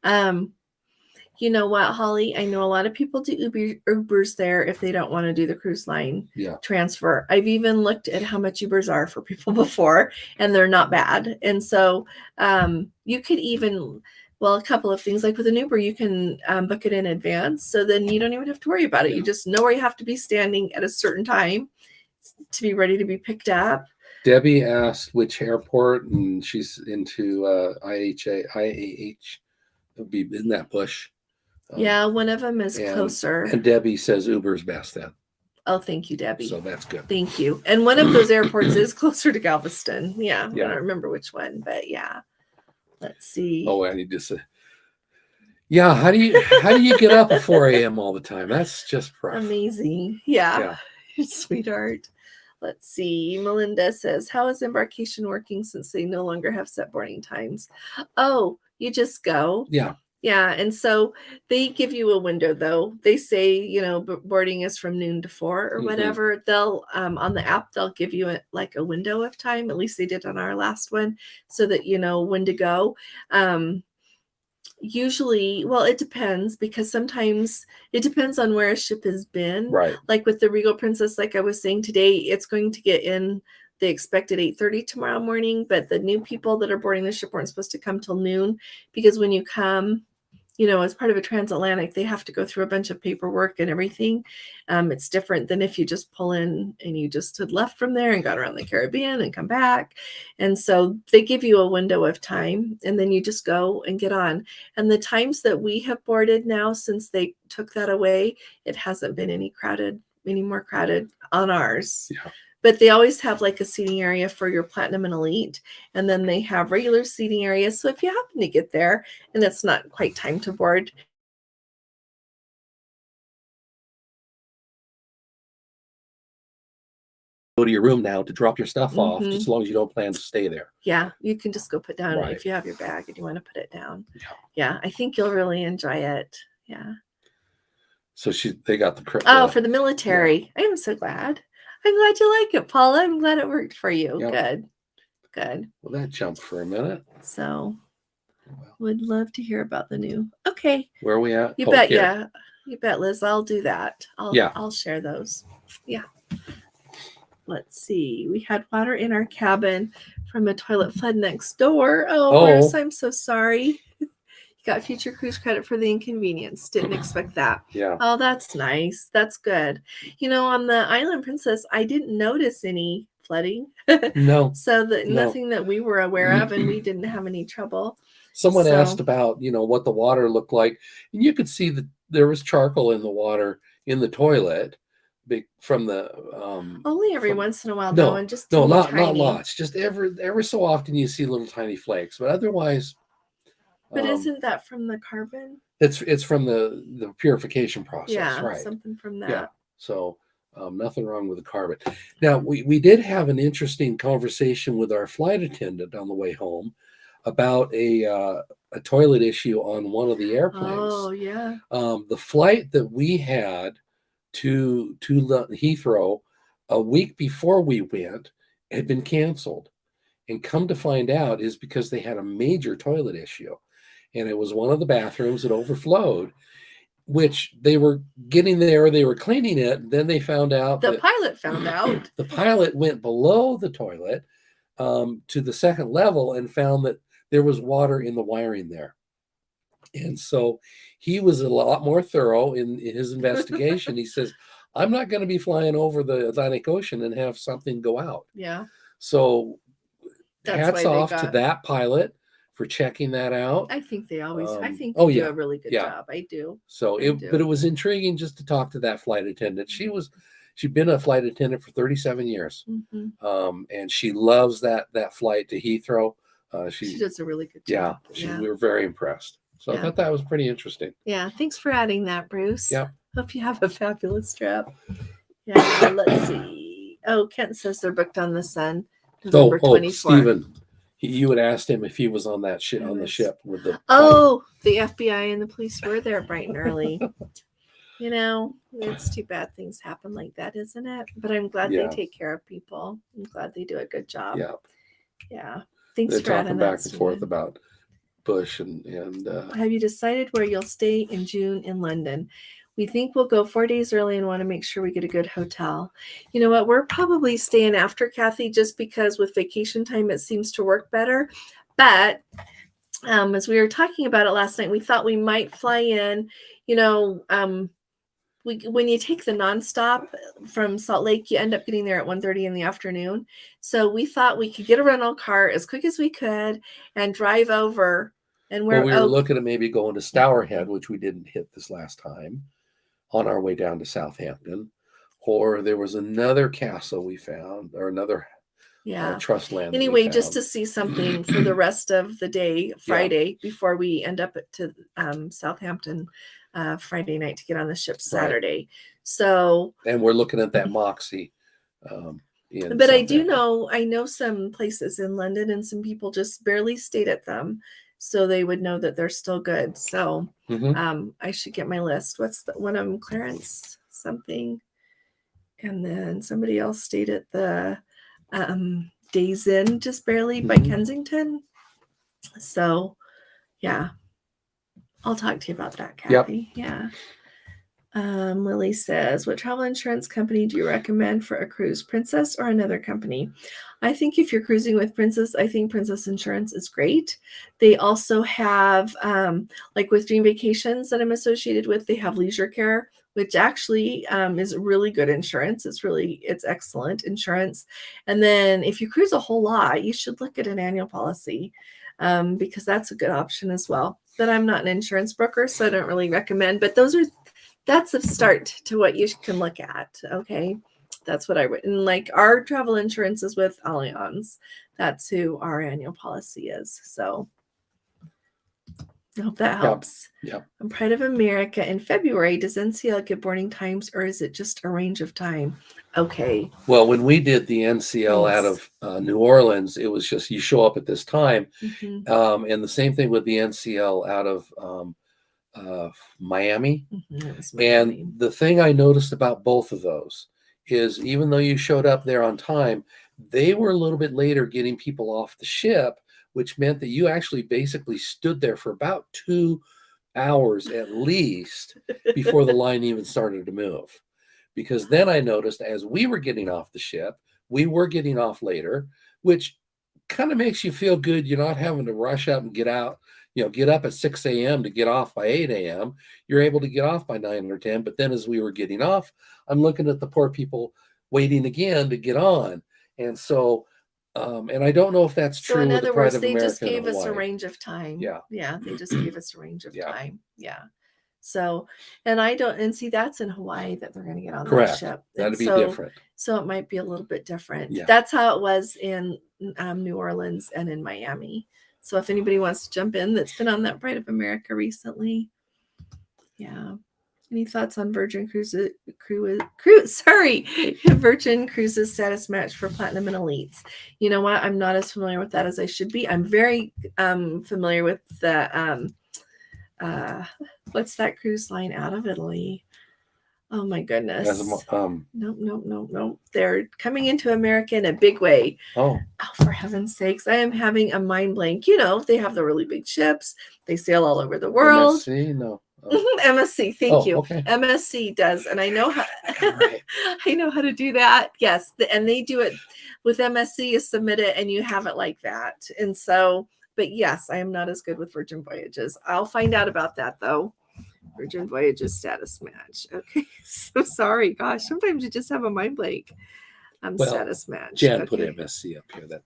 You know what, Holly? I know a lot of people do Ubers there if they don't want to do the cruise line transfer. I've even looked at how much Ubers are for people before, and they're not bad. And so you could even... Well, a couple of things, like with an Uber, you can book it in advance. So then you don't even have to worry about it. Yeah. You just know where you have to be standing at a certain time to be ready to be picked up. Debbie asked which airport, and she's into IAH. It'll be in that bush. Yeah, one of them is closer. And Debbie says Uber's best then. Oh, thank you, Debbie. So that's good. Thank you. And one of those airports is closer to Galveston. Yeah, I don't remember which one, but yeah. Let's see. Oh, I need to say. Yeah, how do you get up at 4 a.m. all the time? That's just rough. Amazing. Yeah. Sweetheart. Let's see. Melinda says, how is Embarcation working since they no longer have set boarding times? Oh, you just go. Yeah. Yeah. And so they give you a window, though. They say, boarding is from noon to 4 or whatever. They'll, on the app, they'll give you a window of time. At least they did on our last one, so that you know when to go. Usually, well, it depends, because sometimes it depends on where a ship has been. Right. Like with the Regal Princess, like I was saying today, it's going to get in. They expected 8:30 tomorrow morning, but the new people that are boarding the ship weren't supposed to come till noon, because when you come, as part of a transatlantic, they have to go through a bunch of paperwork and everything. It's different than if you just pull in and you just had left from there and got around the Caribbean and come back. And so they give you a window of time, and then you just go and get on. And the times that we have boarded now, since they took that away, it hasn't been any more crowded on ours. Yeah. But they always have a seating area for your Platinum and Elite. And then they have regular seating areas. So if you happen to get there and it's not quite time to board, go to your room now to drop your stuff off, just as long as you don't plan to stay there. Yeah, you can just go put down if you have your bag and you want to put it down. Yeah, I think you'll really enjoy it. Yeah. So they got the for the military. Yeah. I am so glad. I'm glad you like it, Paula. I'm glad it worked for you. Yep. Good. Well, that jumped for a minute. So would love to hear about the new. Okay. Where are we at? You bet. Here. Yeah. You bet, Liz. I'll do that. I'll share those. Yeah. Let's see. We had water in our cabin from a toilet flood next door. Oh, Bruce, I'm so sorry. You got future cruise credit for the inconvenience. Didn't expect that. Yeah. Oh, that's nice. That's good. On the Island Princess, I didn't notice any flooding. No. So nothing that we were aware of, and we didn't have any trouble. Someone asked about, what the water looked like, and you could see that there was charcoal in the water in the toilet from the only every once in a while though, and just not lots. Just every so often you see little tiny flakes, but otherwise. But isn't that from the carbon? It's from the purification process, right? Something from that. Yeah. So nothing wrong with the carbon. Now we did have an interesting conversation with our flight attendant on the way home about a toilet issue on one of the airplanes. Oh yeah. The flight that we had to Heathrow a week before we went had been canceled, and come to find out is because they had a major toilet issue, and it was one of the bathrooms that overflowed, which they were getting there, they were cleaning it, and then they found out the pilot found out. The pilot went below the toilet to the second level and found that there was water in the wiring there. And so he was a lot more thorough in his investigation. He says, I'm not going to be flying over the Atlantic Ocean and have something go out. Yeah. So hats off to that pilot for checking that out. I think they always, do a really good job. I do. So but it was intriguing just to talk to that flight attendant. She'd been a flight attendant for 37 years. Mm-hmm. And she loves that flight to Heathrow. She does a really good job. We were very impressed. So I thought that was pretty interesting. Yeah. Thanks for adding that, Bruce. Yeah. Hope you have a fabulous trip. Yeah. Let's see. Oh, Kent says they're booked on the Sun. November 24th. Stephen. You had asked him if he was on that ship on the ship with the. The FBI and the police were there bright and early. It's too bad things happen like that, isn't it? But I'm glad they take care of people. I'm glad they do a good job. Yeah. Yeah. Thanks They're for adding talking that, back and forth about Bush and. Have you decided where you'll stay in June in London? We think we'll go 4 days early and want to make sure we get a good hotel. You know what? We're probably staying after Kathy just because with vacation time, it seems to work better. But as we were talking about it last night, we thought we might fly in, when you take the nonstop from Salt Lake, you end up getting there at 1:30 in the afternoon. So we thought we could get a rental car as quick as we could and drive over. And we were looking at maybe going to Stourhead, which we didn't hit this last time, on our way down to Southampton. Or there was another castle we found, or another trust land. Anyway, just to see something for the rest of the day, Friday, before we end up to Southampton Friday night to get on the ship Saturday. Right. So, and we're looking at that Moxie. But I know some places in London, and some people just barely stayed at them, so they would know that they're still good. So I should get my list. What's one of them? Clarence something, and then somebody else stayed at the Days Inn just barely by Kensington. So yeah, I'll talk to you about that, Kathy. Yep. Yeah. Lily says, what travel insurance company do you recommend for a cruise, Princess or another company? I think if you're cruising with Princess, I think Princess Insurance is great. They also have, like with Dream Vacations that I'm associated with, they have Leisure Care, which actually is really good insurance. It's excellent insurance. And then if you cruise a whole lot, you should look at an annual policy because that's a good option as well. But I'm not an insurance broker, so I don't really recommend. But that's a start to what you can look at. Okay. That's what I written. Like our travel insurance is with Allianz. That's who our annual policy is. So I hope that helps. Yep. I'm Pride of America in February. Does NCL give boarding times or is it just a range of time? Okay. Well, when we did the NCL out of New Orleans, it was just you show up at this time. And the same thing with the NCL out of Miami. And the thing I noticed about both of those is even though you showed up there on time, they were a little bit later getting people off the ship, which meant that you actually basically stood there for about 2 hours at least before the line even started to move. Because then I noticed as we were getting off the ship, we were getting off later, which kind of makes you feel good. You're not having to rush up and get out, get up at 6 a.m. to get off by 8 a.m. You're able to get off by 9 or 10. But then as we were getting off, I'm looking at the poor people waiting again to get on. And so, and I don't know if that's true. So in with other the Pride words, of they America just gave in us a Hawaii. range of time. Yeah. Yeah. They just gave us a range of Yeah. time. Yeah. So, and see, that's in Hawaii that they're going to get on Correct. that ship. That'd And be so, different. So it might be a little bit different. Yeah. That's how it was in New Orleans and in Miami. So if anybody wants to jump in that's been on that Pride of America recently. Yeah. Any thoughts on Virgin Cruises status match for Platinum and Elites? You know what? I'm not as familiar with that as I should be. I'm very familiar with the what's that cruise line out of Italy? Oh my goodness. Nope. They're coming into America in a big way. Oh, for heaven's sakes. I am having a mind blank. They have the really big ships. They sail all over the world. MSC? No. MSC, thank you. Okay. MSC does, and I know how Right. I know how to do that. Yes, and they do it with MSC. You submit it, and you have it like that. And so, but yes, I am not as good with Virgin Voyages. I'll find out about that though. Virgin Voyages status match. Okay, so sorry. Gosh, sometimes you just have a mind blank. Status match. Jan put MSC up here. That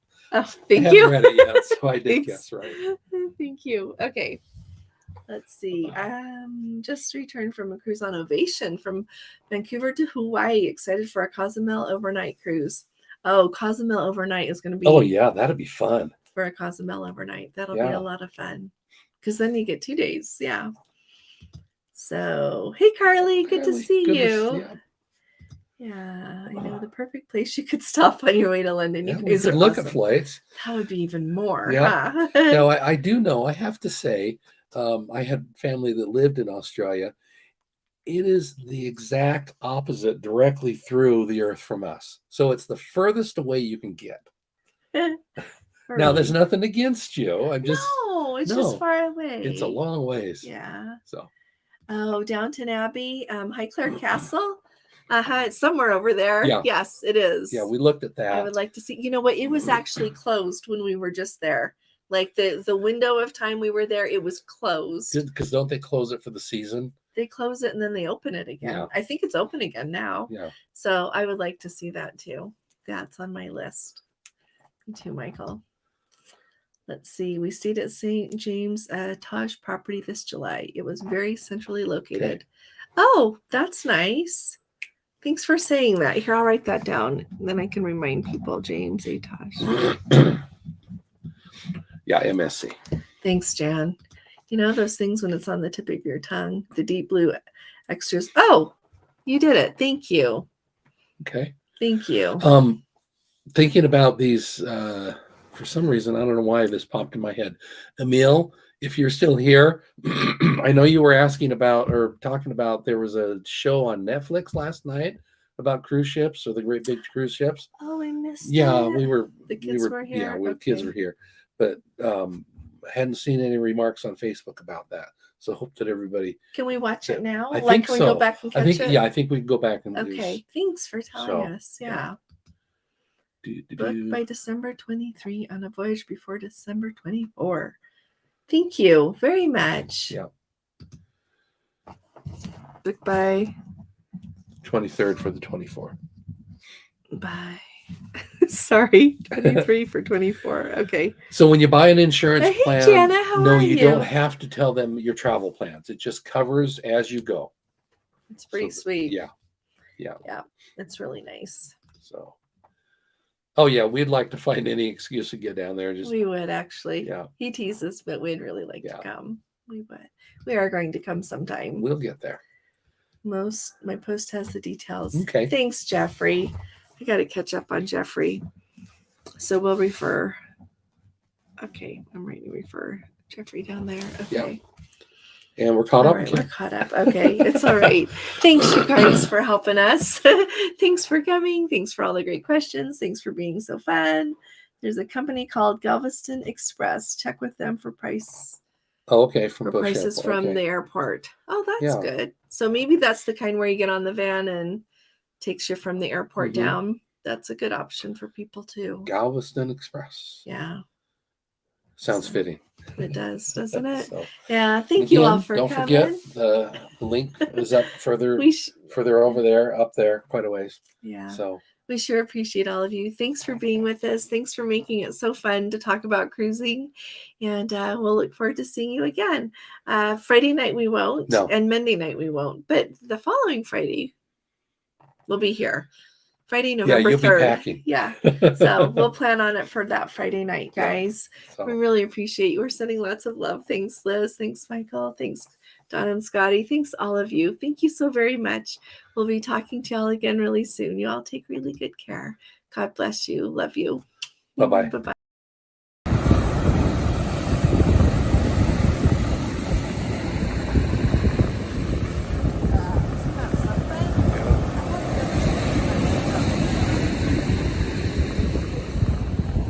thank you. Read it yet, so I did guess right. Thank you. Okay. Let's see. Just returned from a cruise on Ovation from Vancouver to Hawaii. Excited for a Cozumel overnight cruise. Oh, Cozumel overnight is going to be. Oh yeah, that'd be fun. For a Cozumel overnight, that'll be a lot of fun. Because then you get 2 days. Yeah. So, hey Carly, good to see you. Yeah, I know the perfect place you could stop on your way to London. You guys could look at flights. That would be even more. Yeah. Huh? Now I do know. I have to say. I had family that lived in Australia. It is the exact opposite directly through the earth from us. So it's the furthest away you can get. Now, there's nothing against you. It's just far away. It's a long ways. Yeah. So. Oh, Downton Abbey, Highclere Castle. It's somewhere over there. Yeah. Yes, it is. Yeah, we looked at that. I would like to see. You know what? It was actually closed when we were just there. Like the window of time we were there, it was closed. Because don't they close it for the season? They close it and then they open it again. Yeah. I think it's open again now. Yeah. So I would like to see that too. That's on my list. Me too, Michael. Let's see. We stayed at St. James Taj property this July. It was very centrally located. Okay. Oh, that's nice. Thanks for saying that. Here, I'll write that down. And then I can remind people. James A. Taj. Yeah, MSC. Thanks, Jan. You know those things when it's on the tip of your tongue, the deep blue extras. Oh, you did it. Thank you. Okay. Thank you. Thinking about these, for some reason, I don't know why this popped in my head. Emil, if you're still here, I know you were asking about or talking about there was a show on Netflix last night about cruise ships or the great big cruise ships. Oh, I missed Yeah, it. The kids were here. Yeah, kids were here. But hadn't seen any remarks on Facebook about that. So hope that everybody. Can we watch it now? I think can we so. go back and catch it? Yeah, I think we can go back and. Okay, thanks for telling us. Yeah. Booked by December 23 on a voyage before December 24. Thank you very much. Yeah. Booked by 23rd for the 24th. Bye. Sorry, 23 for 24. Okay. So when you buy an insurance plan, Jana, how are you don't have to tell them your travel plans. It just covers as you go. It's pretty sweet. Yeah. It's really nice. So, oh yeah, we'd like to find any excuse to get down there. We would actually. Yeah. He teases, but we'd really like to come. We would. We are going to come sometime. We'll get there. My post has the details. Okay. Thanks, Jeffrey. I got to catch up on Jeffrey. So we'll refer. Okay, I'm writing refer Jeffrey down there. Okay. And we're caught All up right, again. we're caught up. Okay, it's all right. Thanks, you guys, for helping us. Thanks for coming. Thanks for all the great questions. Thanks for being so fun. There's a company called Galveston Express. Check with them for price. Oh, okay, from for Bush prices Airport. from Okay. the airport. Oh, that's Yeah. good. So maybe that's the kind where you get on the van and takes you from the airport down. That's a good option for people too. Galveston Express. Yeah. Sounds fitting. It does, doesn't it? So, yeah. Thank you all for don't coming. forget the link is up further further over there, up there, quite a ways. Yeah. So we sure appreciate all of you. Thanks for being with us. Thanks for making it so fun to talk about cruising. And we'll look forward to seeing you again. Friday night we won't. No. And Monday night we won't. But the following Friday we'll be here. Friday, November 3rd. Be packing. Yeah. So we'll plan on it for that Friday night, guys. Yeah. So. We really appreciate you. We're sending lots of love. Thanks, Liz. Thanks, Michael. Thanks, Don and Scotty. Thanks, all of you. Thank you so very much. We'll be talking to y'all again really soon. You all take really good care. God bless you. Love you. Bye-bye. Bye-bye.